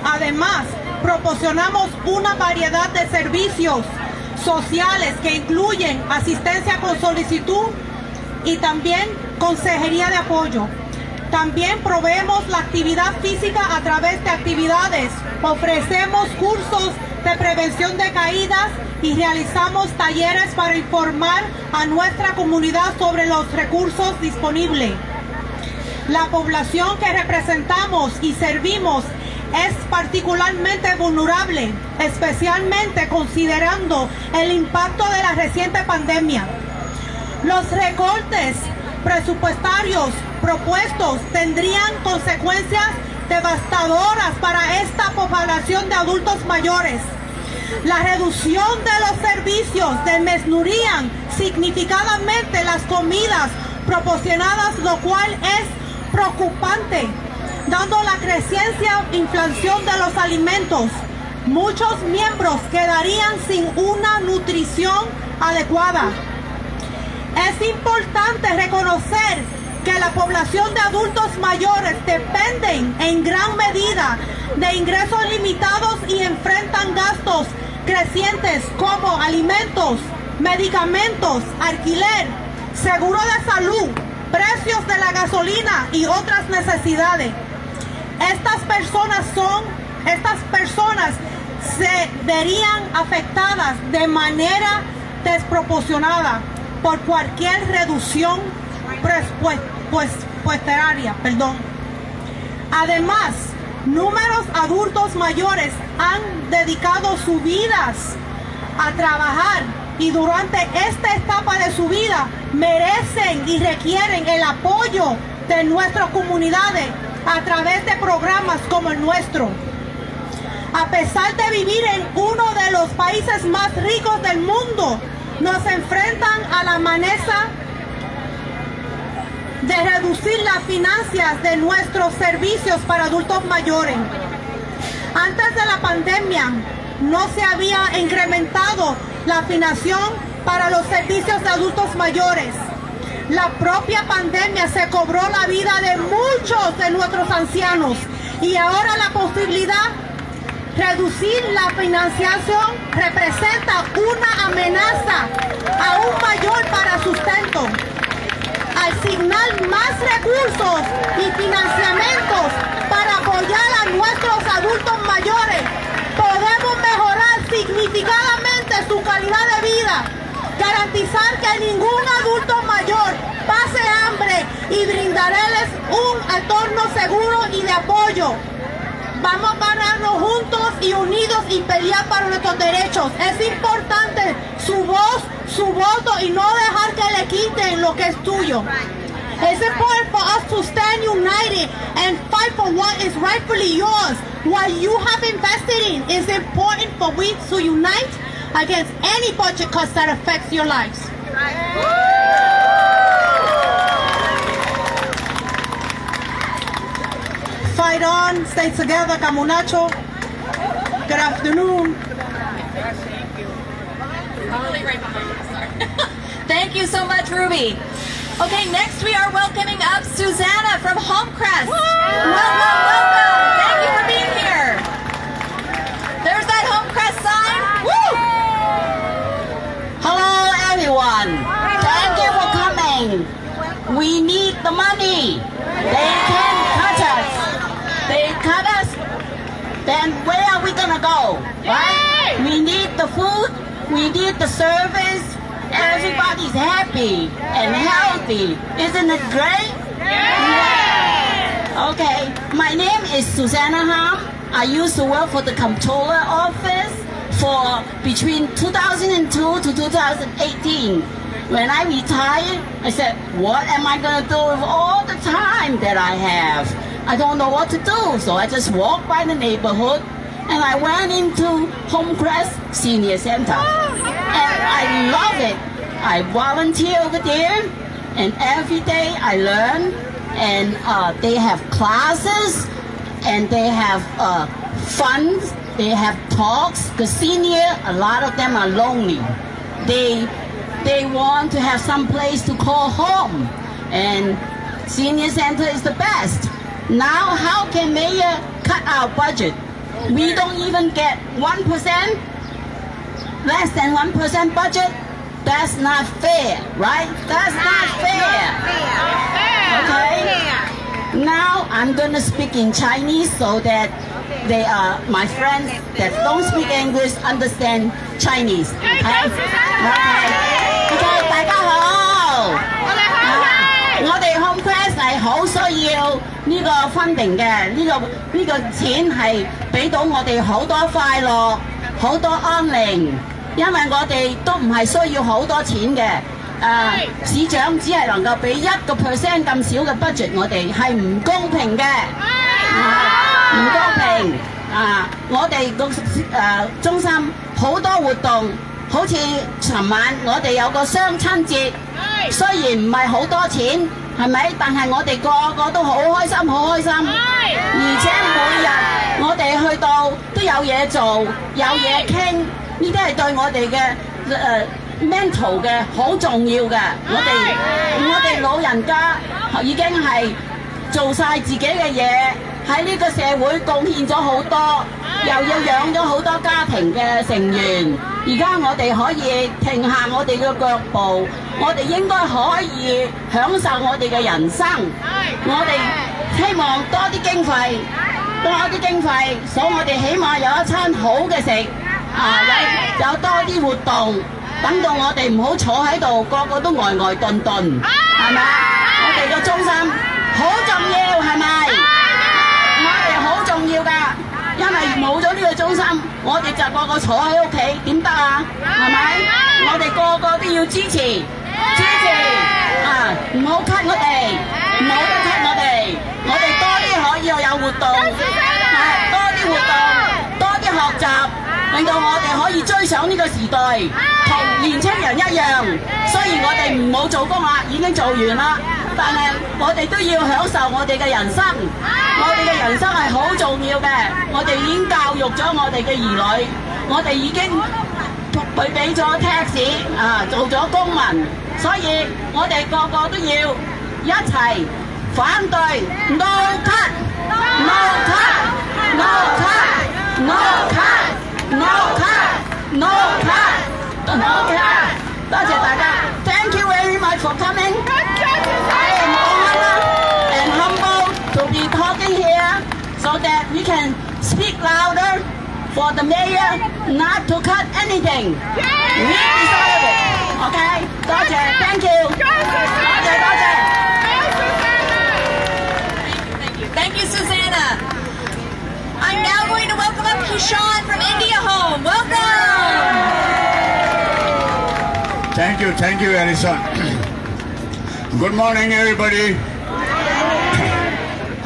Además, proporcionamos una variedad de servicios sociales que incluyen asistencia con solicitud y también consejería de apoyo. También proveemos la actividad física a través de actividades, ofrecemos cursos de prevención de caídas y realizamos talleres para informar a nuestra comunidad sobre los recursos disponibles. La población que representamos y servimos es particularmente vulnerable, especialmente considerando el impacto de la reciente pandemia. Los recortes presupuestarios propuestos tendrían consecuencias devastadoras para esta población de adultos mayores. La reducción de los servicios desmenurían significativamente las comidas proporcionadas, lo cual es preocupante, dando la creciente inflación de los alimentos. Muchos miembros quedarían sin una nutrición adecuada. Es importante reconocer que la población de adultos mayores dependen en gran medida de ingresos limitados y enfrentan gastos crecientes como alimentos, medicamentos, alquiler, seguro de salud, precios de la gasolina y otras necesidades. Estas personas se verían afectadas de manera desproporcionada por cualquier reducción presupuestaria. Además, numerosos adultos mayores han dedicado sus vidas a trabajar y durante esta etapa de su vida merecen y requieren el apoyo de nuestras comunidades a través de programas como el nuestro. A pesar de vivir en uno de los países más ricos del mundo, nos enfrentan a la amenaza de reducir las finanzas de nuestros servicios para adultos mayores. Antes de la pandemia, no se había incrementado la financiación para los servicios de adultos mayores. La propia pandemia se cobró la vida de muchos de nuestros ancianos y ahora la posibilidad de reducir la financiación representa una amenaza aún mayor para sustento. Asignar más recursos y financiamientos para apoyar a nuestros adultos mayores garantizar que ningún adulto mayor pase hambre y brindarles un entorno seguro y de apoyo. Vamos a pararnos juntos y unidos y pelear para nuestros derechos. Es importante su voz, su voto y no dejar que le quiten lo que es tuyo. It's important for us to stand united and fight for what is rightfully yours. What you have invested in is important for we to unite against any budget cuts that affects your lives. Fight on, stay together, Camunacho. Good afternoon. Thank you so much, Ruby. Okay, next we are welcoming up Susanna from Homecrest. Welcome, welcome. Thank you for being here. There's that Homecrest sign. Woo! Hello, everyone. Thank you for coming. We need the money. They can cut us. They cut us. Then where are we gonna go? Right? We need the food. We need the service. Everybody's happy and healthy. Isn't it great? Yeah. Okay. My name is Susanna Ham. I used to work for the comptroller office for between 2002 to 2018. When I retired, I said, what am I going to do with all the time that I have? I don't know what to do. So I just walked by the neighborhood and I went into Homecrest Senior Center. And I love it. I volunteer over there and every day I learn, and they have classes and they have fun, they have talks. The senior, a lot of them are lonely. They want to have some place to call home, and Senior Center is the best. Now how can mayor cut our budget? We don't even get 1%, less than 1% budget. That's not fair, right? That's not fair. Okay? Now I'm gonna speak in Chinese so that they are my friends that don't speak English understand Chinese. Okay? Okay, 大家好。我哋 Homecrest 係好需要呢個 funding 嘅，呢個錢係俾到我哋好多快樂，好多安寧。因為我哋都唔係需要好多錢嘅，市長只係能夠俾1% 咁少嘅 budget， 我哋係唔公平嘅，唔公平我哋個中心好多活動，好似尋晚我哋有個雙親節，雖然唔係好多錢，係咪？但係我哋個個都好開心，好開心，而且每日我哋去到都有嘢做，有嘢傾。呢啲係對我哋嘅mental 嘅好重要嘅，我哋老人家已經係做晒自己嘅嘢，喺呢個社會貢獻咗好多，又要養咗好多家庭嘅成員。而家我哋可以停下我哋嘅腳步，我哋應該可以享受我哋嘅人生。我哋希望多啲經費，所以我哋起碼有一餐好嘅食。有多啲活動，等到我哋唔好坐喺度，個個都呆頓頓，係咪？我哋個中心好重要，係咪？我哋好重要㗎，因為冇咗呢個中心，我哋就個個坐喺屋企，點得啊？係咪？我哋個個都要支持唔好 cut 我哋，唔好得 cut 我哋多啲可以有活動，多啲活動，多啲學習。令到我哋可以追上呢個時代，同年青人一樣。雖然我哋唔好做工啦，已經做完啦，但係我哋都要享受我哋嘅人生。我哋嘅人生係好重要嘅，我哋已經教育咗我哋嘅兒女，我哋已經佢俾咗 tax 做咗公民，所以我哋個個都要一齊反對 no cut no cut no cut no cut。No cut! No cut! No cut! 多謝大家。Thank you very much for coming. I am honored and humbled to be talking here so that we can speak louder for the mayor not to cut anything. We deserve it. Okay? Doje, thank you. Doje. Thank you, Susanna. I'm now going to welcome up Kishan from India Home. Welcome. Thank you, Alison. Good morning, everybody.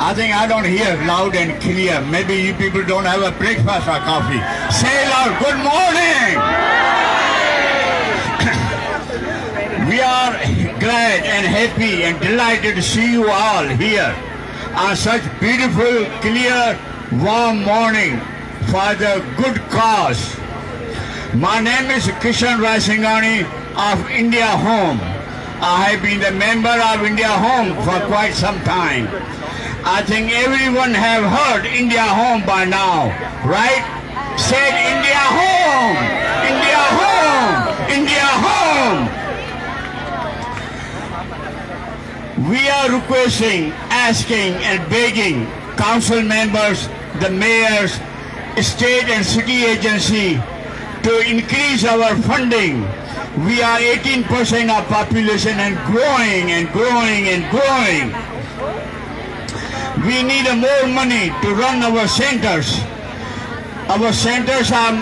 I think I don't hear loud and clear. Maybe you people don't have a breakfast or coffee. Say loud, good morning. We are glad and happy and delighted to see you all here on such beautiful, clear, warm morning for the good cause. My name is Kishan Raisingani of India Home. I have been a member of India Home for quite some time. I think everyone have heard India Home by now, right? Said India Home! India Home! India Home! We are requesting, asking and begging council members, the mayors, state and city agency to increase our funding. We are 18% of population and growing and growing and growing. We need more money to run our centers. Our centers are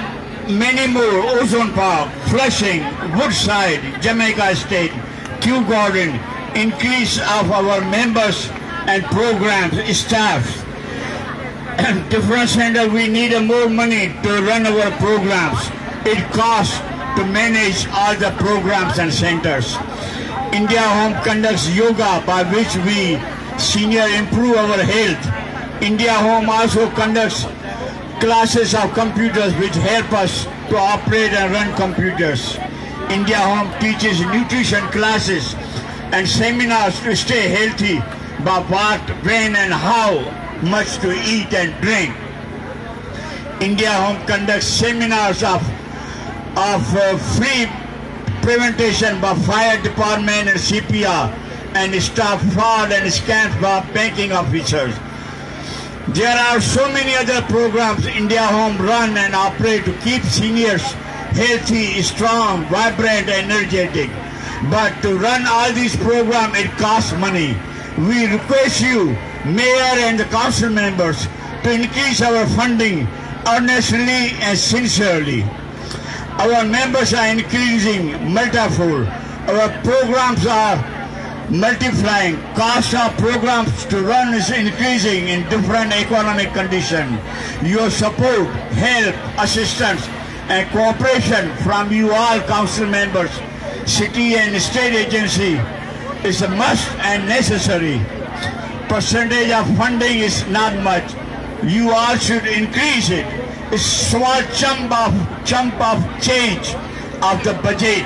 many more: Ozone Park, Flushing, Woodside, Jamaica State, Kew Garden. Increase of our members and programs, staff. Different center, we need more money to run our programs. It costs to manage all the programs and centers. India Home conducts yoga, by which we senior improve our health. India Home also conducts classes of computers which help us to operate and run computers. India Home teaches nutrition classes and seminars to stay healthy, but what, when and how much to eat and drink. India Home conducts seminars of free prevention by fire department and CPR and stop fraud and scams by banking officers. There are so many other programs India Home run and operate to keep seniors healthy, strong, vibrant, energetic. But to run all these programs, it costs money. We request you, Mayor and the council members, to increase our funding earnestly and sincerely. Our members are increasing multifold. Our programs are multiplying. Cost of programs to run is increasing in different economic conditions. Your support, help, assistance, and cooperation from you all council members, city and state agency is a must and necessary. Percentage of funding is not much. You all should increase it. It's small chunk of change of the budget,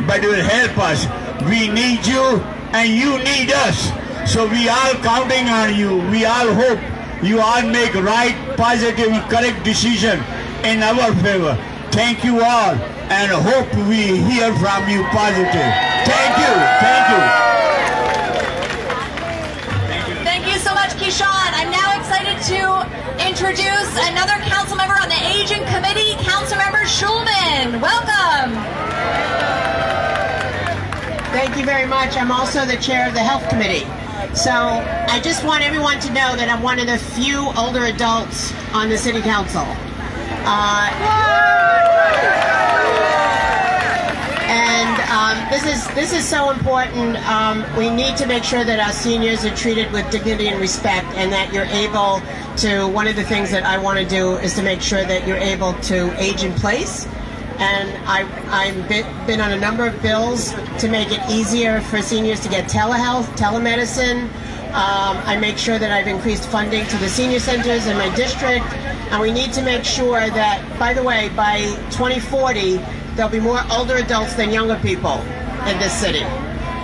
but it will help us. We need you and you need us. So we are counting on you. We all hope you all make right, positive and correct decision in our favor. Thank you all and hope we hear from you positive. Thank you. Thank you. Thank you so much, Kishan. I'm now excited to introduce another council member on the Aging Committee, Councilmember Schulman. Welcome. Thank you very much. I'm also the chair of the Health Committee. So I just want everyone to know that I'm one of the few older adults on the City Council. This is so important. We need to make sure that our seniors are treated with dignity and respect, and that you're able to, one of the things that I want to do is to make sure that you're able to age in place. And I've been on a number of bills to make it easier for seniors to get telehealth, telemedicine. I make sure that I've increased funding to the senior centers in my district. And we need to make sure that, by the way, by 2040, there'll be more older adults than younger people in this city.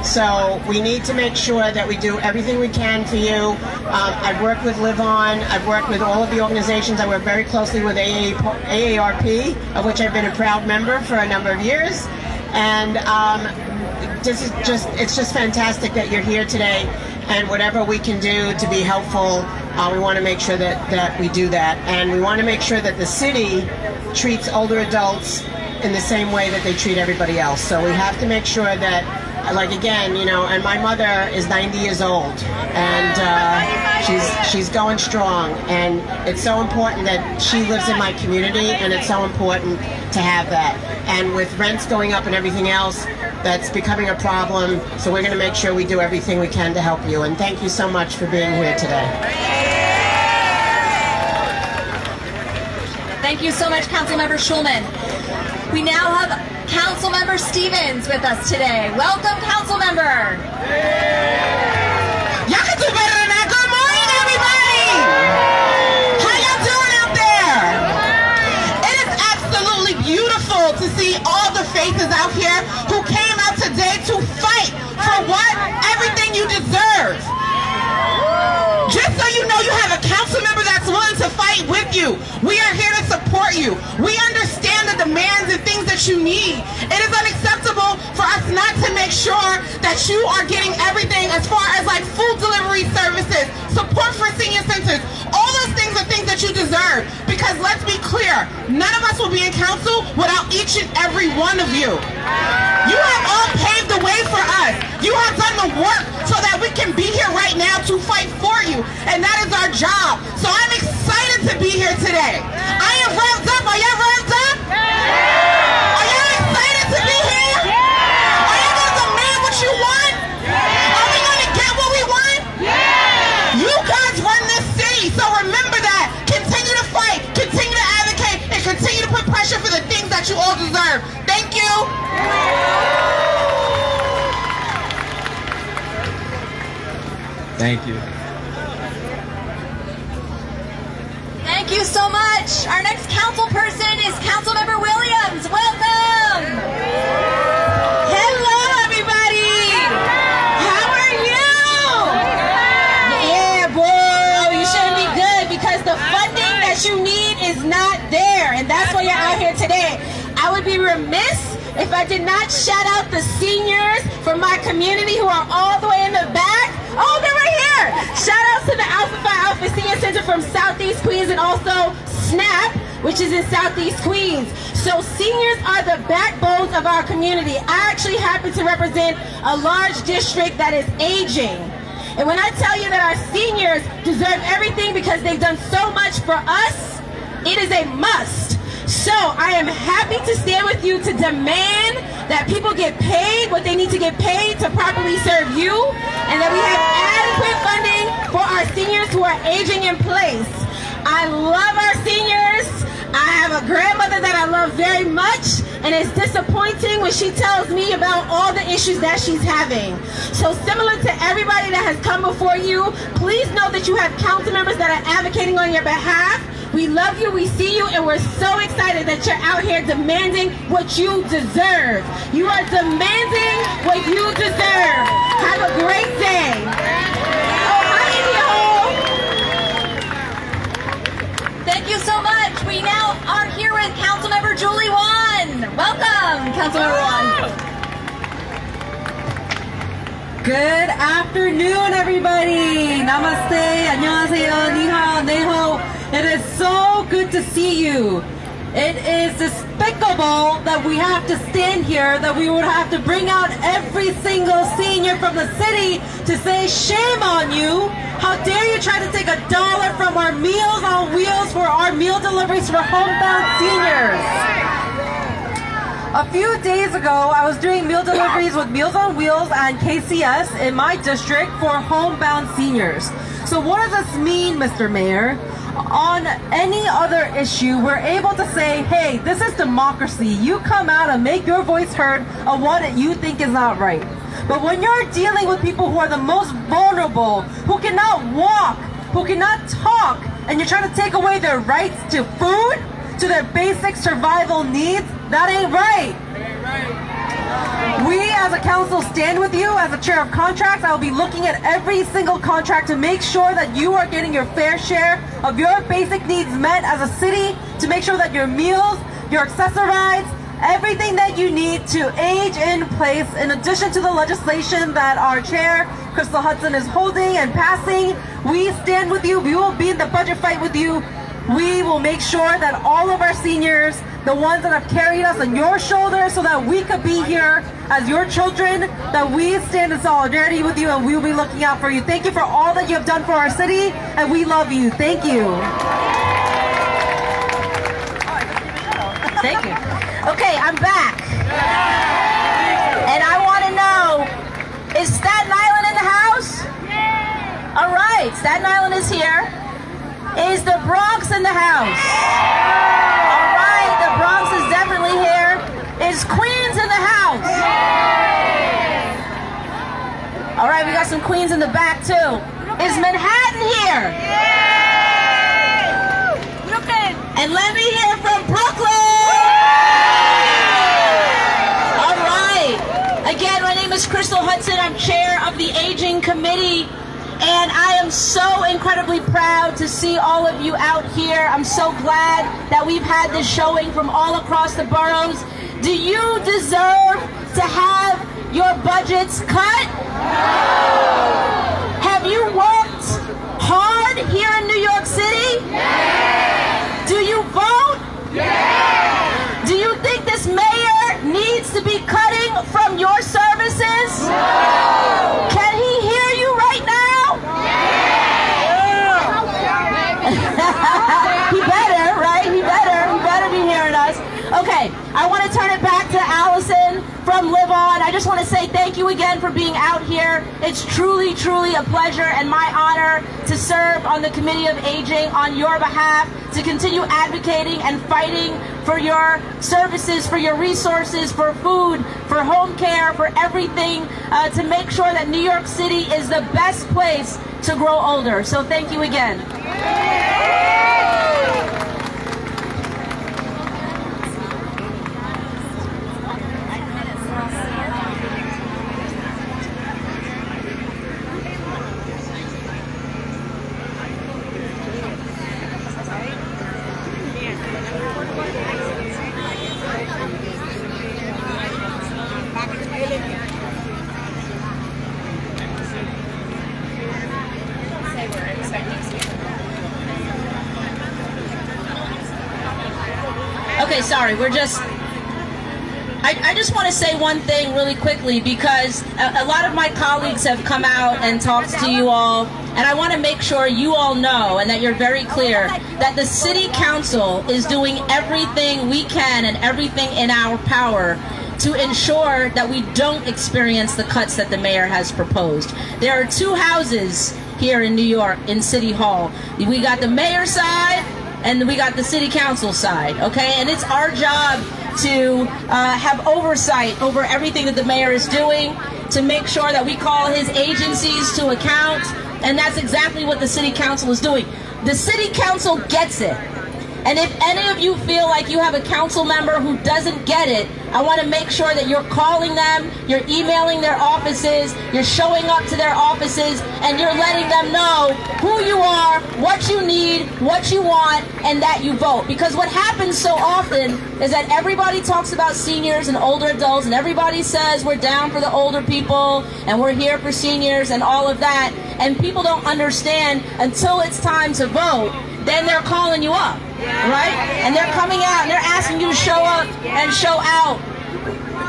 So we need to make sure that we do everything we can for you. I've worked with Live On. I've worked with all of the organizations. I work very closely with AARP, of which I've been a proud member for a number of years. And it's just fantastic that you're here today. And whatever we can do to be helpful, we want to make sure that we do that. And we want to make sure that the city treats older adults in the same way that they treat everybody else. So we have to make sure that, like again, you know, and my mother is 90 years old, and she's going strong, and it's so important that she lives in my community, and it's so important to have that. And with rents going up and everything else, that's becoming a problem, so we're going to make sure we do everything we can to help you. And thank you so much for being here today. Thank you so much, Councilmember Schulman. We now have Councilmember Stevens with us today. Welcome, Councilmember. Y'all can do better than that. Good morning, everybody. How y'all doing out there? It is absolutely beautiful to see all the faces out here who came out today to fight for what? Everything you deserve. Just so you know, you have a council member that's willing to fight with you. We are here to support you. We understand the demands and things that you need. It is unacceptable for us not to make sure that you are getting everything as far as like food delivery services, support for senior centers. All those things are things that you deserve. Because let's be clear, none of us will be in council without each and every one of you. You have all paved the way for us. You have done the work so that we can be here right now to fight for you. And that is our job. So I'm excited to be here today. I am revved up. Are y'all revved up? Are y'all excited to be here? Are y'all going to demand what you want? Are we going to get what we want? You guys run this city. So remember that. Continue to fight. Continue to advocate. And continue to put pressure for the things that you all deserve. Thank you. Thank you. Thank you so much. Our next council person is Councilmember Williams. Welcome. Hello, everybody. How are you? Yeah, boy, you shouldn't be good because the funding that you need is not there, and that's why you're out here today. I would be remiss if I did not shout out the seniors from my community who are all the way in the back. Oh, they're right here. Shout out to the Alpha Phi Alpha Senior Center from Southeast Queens and also SNAP, which is in Southeast Queens. So seniors are the backbones of our community. I actually happen to represent a large district that is aging. And when I tell you that our seniors deserve everything because they've done so much for us, it is a must. So I am happy to stand with you to demand that people get paid what they need to get paid to properly serve you, and that we have adequate funding for our seniors who are aging in place. I love our seniors. I have a grandmother that I love very much, and it's disappointing when she tells me about all the issues that she's having. So similar to everybody that has come before you, please know that you have council members that are advocating on your behalf. We love you, we see you, and we're so excited that you're out here demanding what you deserve. You are demanding what you deserve. Have a great day. Oh, hi, India. Thank you so much. We now are here with Councilmember Julie Wan. Welcome, Councilmember Wan. Good afternoon, everybody. Namaste, annyeonghaseyo, ni hao, ne hao. It is so good to see you. It is despicable that we have to stand here, that we would have to bring out every single senior from the city to say, shame on you. How dare you try to take $1 from our Meals on Wheels for our meal deliveries for homebound seniors. A few days ago, I was doing meal deliveries with Meals on Wheels and KCS in my district for homebound seniors. So what does this mean, Mr. Mayor? On any other issue, we're able to say, hey, this is democracy. You come out and make your voice heard on what you think is not right. But when you're dealing with people who are the most vulnerable, who cannot walk, who cannot talk, and you're trying to take away their rights to food, to their basic survival needs, that ain't right. We as a council stand with you. As a chair of contracts, I will be looking at every single contract to make sure that you are getting your fair share of your basic needs met as a city, to make sure that your meals, your accessorides, everything that you need to age in place, in addition to the legislation that our chair, Crystal Hudson, is holding and passing. We stand with you. We will be in the budget fight with you we will make sure that all of our seniors, the ones that have carried us on your shoulders so that we could be here as your children, that we stand in solidarity with you and we will be looking out for you. Thank you for all that you have done for our city, and we love you. Thank you. Thank you. Okay, I'm back. And I want to know, is Staten Island in the house? All right, Staten Island is here. Is the Bronx in the house? All right, the Bronx is definitely here. Is Queens in the house? All right, we got some Queens in the back too. Is Manhattan here? Brooklyn. And let me hear from Brooklyn. All right. Again, my name is Crystal Hudson. I'm chair of the Aging Committee. And I am so incredibly proud to see all of you out here. I'm so glad that we've had this showing from all across the boroughs. Do you deserve to have your budgets cut? No. Have you worked hard here in New York City? Yes. Do you vote? Yes. Do you think this mayor needs to be cutting from your services? No. Can he hear you right now? He better, right? He better be hearing us. Okay, I want to turn it back to Allison from Live On. I just want to say thank you again for being out here. It's truly, truly a pleasure and my honor to serve on the Committee of Aging on your behalf, to continue advocating and fighting for your services, for your resources, for food, for home care, for everything, to make sure that New York City is the best place to grow older. So thank you again. Okay, sorry, I just want to say one thing really quickly, because a lot of my colleagues have come out and talked to you all, and I want to make sure you all know and that you're very clear that the City Council is doing everything we can and everything in our power to ensure that we don't experience the cuts that the mayor has proposed. There are two houses here in New York in City Hall. We got the mayor's side and we got the City Council side, okay? And it's our job to have oversight over everything that the mayor is doing, to make sure that we call his agencies to account, and that's exactly what the City Council is doing. The City Council gets it. And if any of you feel like you have a council member who doesn't get it, I want to make sure that you're calling them, you're emailing their offices, you're showing up to their offices, and you're letting them know who you are, what you need, what you want, and that you vote. Because what happens so often is that everybody talks about seniors and older adults, and everybody says we're down for the older people, and we're here for seniors and all of that, and people don't understand until it's time to vote, then they're calling you up. Right? And they're coming out and they're asking you to show up and show out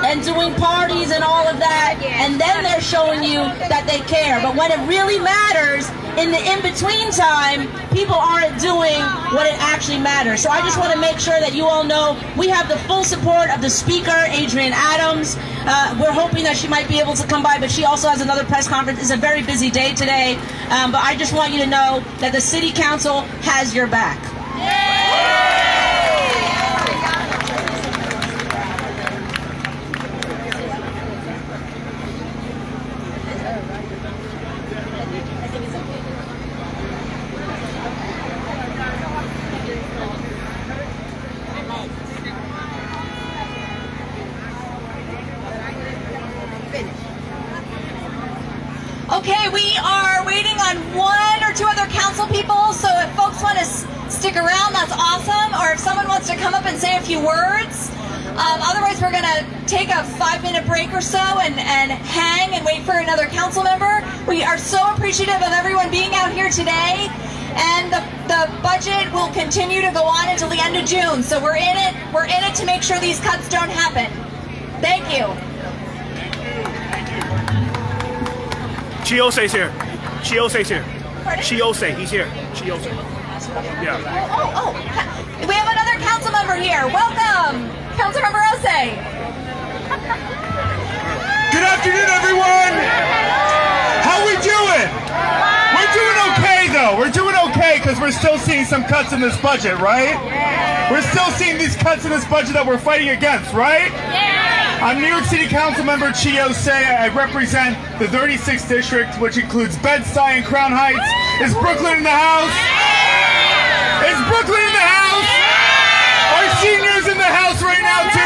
and doing parties and all of that, and then they're showing you that they care. But when it really matters, in the in-between time, people aren't doing what it actually matters. So I just want to make sure that you all know we have the full support of the Speaker, Adrienne Adams. We're hoping that she might be able to come by, but she also has another press conference. It's a very busy day today. But I just want you to know that the City Council has your back. Okay, we are waiting on one or two other council people, so if folks want to stick around, that's awesome, or if someone wants to come up and say a few words. Otherwise, we're going to take a 5-minute break or so and hang and wait for another council member. We are so appreciative of everyone being out here today, and the the budget will continue to go on until the end of June. So we're in it to make sure these cuts don't happen. Thank you. Chiose's here. Chiose's here. Pardon? Chiose, he's here. Chiose. Yeah. Oh, we have another council member here. Welcome, Councilmember Ose. Good afternoon, everyone. How we doing? We're doing okay, though. We're doing okay because we're still seeing some cuts in this budget, right? We're still seeing these cuts in this budget that we're fighting against, right? I'm New York City Council Member Chiose. I represent the 36th District, which includes Bed-Stuy and Crown Heights. Is Brooklyn in the house? Is Brooklyn in the house? Are seniors in the house right now, too?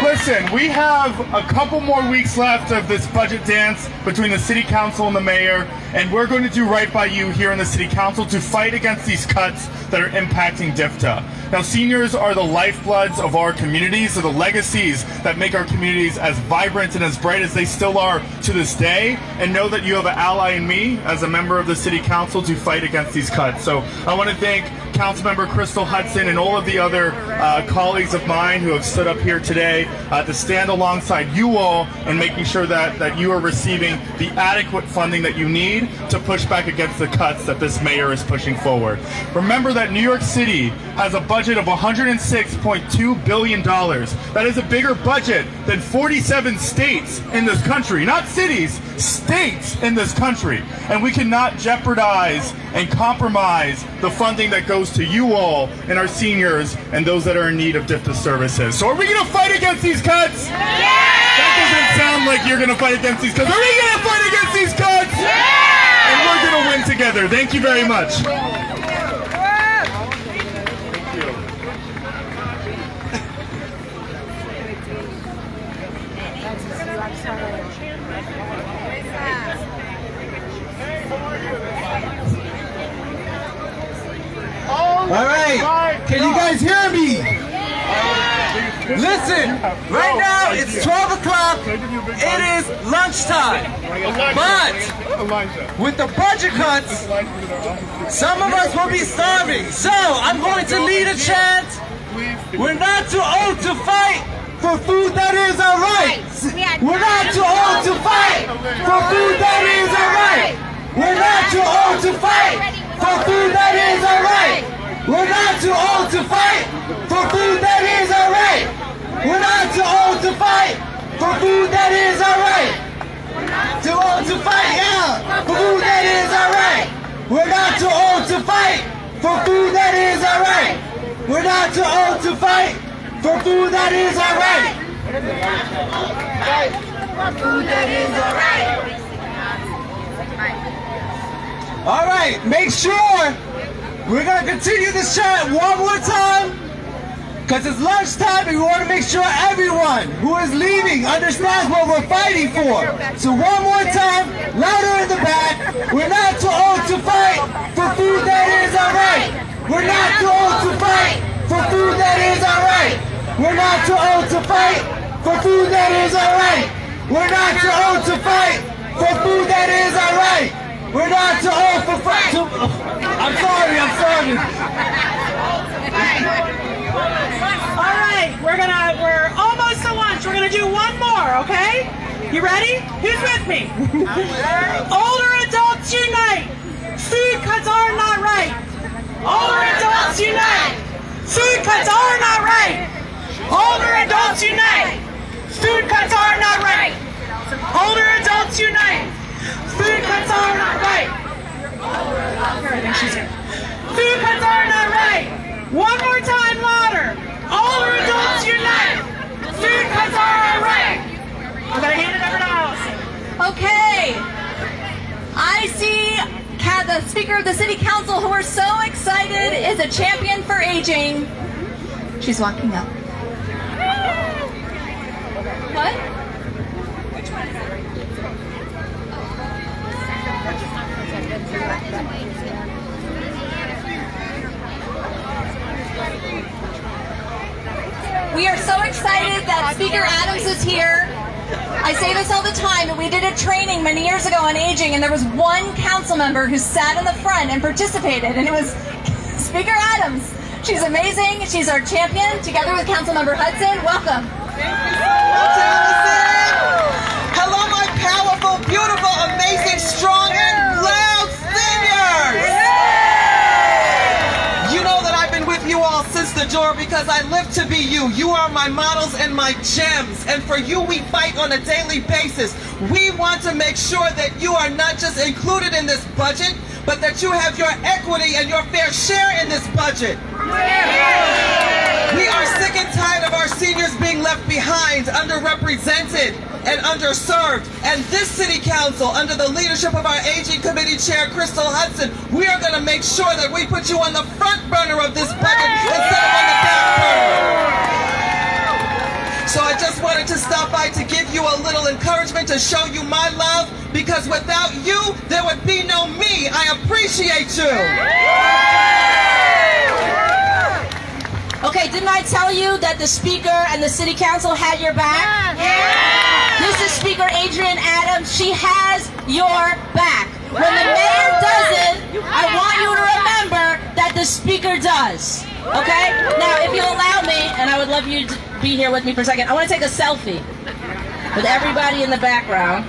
Listen, we have a couple more weeks left of this budget dance between the City Council and the Mayor, and we're going to do right by you here in the City Council to fight against these cuts that are impacting DFTA. Now, seniors are the lifebloods of our communities, are the legacies that make our communities as vibrant and as bright as they still are to this day, and know that you have an ally in me as a member of the City Council to fight against these cuts. So I want to thank Councilmember Crystal Hudson and all of the other colleagues of mine who have stood up here today to stand alongside you all and making sure that you are receiving the adequate funding that you need to push back against the cuts that this mayor is pushing forward. Remember that New York City has a budget of $106.2 billion. That is a bigger budget than 47 states in this country, not cities, states in this country. And we cannot jeopardize and compromise the funding that goes to you all and our seniors and those that are in need of DFTA services. So are we going to fight against these cuts? Yeah! That doesn't sound like you're going to fight against these cuts. Are we going to fight against these cuts? Yeah! And we're going to win together. Thank you very much. All right, can you guys hear me? Listen, right now it's 12 o'clock, it is lunchtime, but with the budget cuts, some of us will be starving. So I'm going to lead a chant, we're not too old to fight for food that is our rights. We're not too old to fight for food that is our right. We're not too old to fight for food that is our right. We're not too old to fight for food that is our right. We're not too old to fight for food that is our right. Too old to fight, yeah, for food that is our right. We're not too old to fight for food that is our right. We're not too old to fight for food that is our right. Food that is our right. All right, make sure we're going to continue this chant one more time because it's lunchtime and we want to make sure everyone who is leaving understands what we're fighting for. So one more time, louder in the back. We're not too old to fight for food that is our right. We're not too old to fight for food that is our right. We're not too old to fight for food that is our right. We're not too old to fight for food that is our right. We're not too old for fight. I'm sorry. All right, we're almost to lunch. We're gonna do one more, okay? You ready? Who's with me? Older adults unite. Food cuts are not right. Older adults unite. Food cuts are not right. Older adults unite. Food cuts are not right. Older adults unite. Food cuts are not right. Food cuts are not right. One more time, louder. Older adults unite. Food cuts are right. I'm gonna hand it over to Allison. Okay. I see the Speaker of the City Council, who we're so excited is a champion for aging. She's walking up. What? Which one is it? We are so excited that Speaker Adams is here. I say this all the time, but we did a training many years ago on aging, and there was one council member who sat in the front and participated, and it was Speaker Adams. She's amazing. She's our champion, together with Councilmember Hudson. Welcome. Thank you so much, Allison. Hello, my powerful, beautiful, amazing, strong, and loud seniors. You know that I've been with you all since the door because I live to be you. You are my models and my gems. And for you, we fight on a daily basis. We want to make sure that you are not just included in this budget, but that you have your equity and your fair share in this budget. We are sick and tired of our seniors being left behind, underrepresented, and underserved. And this city council, under the leadership of our aging committee chair, Crystal Hudson, we are going to make sure that we put you on the front burner of this budget instead of on the back burner. So I just wanted to stop by to give you a little encouragement, to show you my love, because without you, there would be no me. I appreciate you. Okay, didn't I tell you that the Speaker and the City Council had your back? This is Speaker Adrienne Adams. She has your back. When the mayor doesn't, I want you to remember that the Speaker does. Okay? Now, if you'll allow me, and I would love you to be here with me for a second, I want to take a selfie with everybody in the background.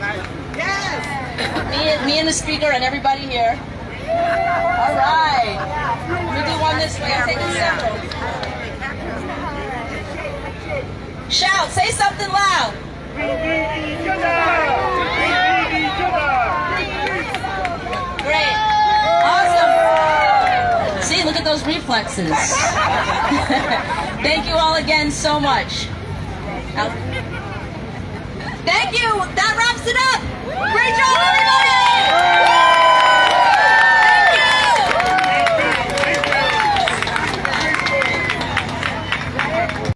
Me and the Speaker and everybody here. All right. Let me do one this way. I'll take a selfie. Shout, say something loud. We need each other. We need each other. Great. Awesome. See, look at those reflexes. Thank you all again so much. Thank you. That wraps it up. Great job, everybody.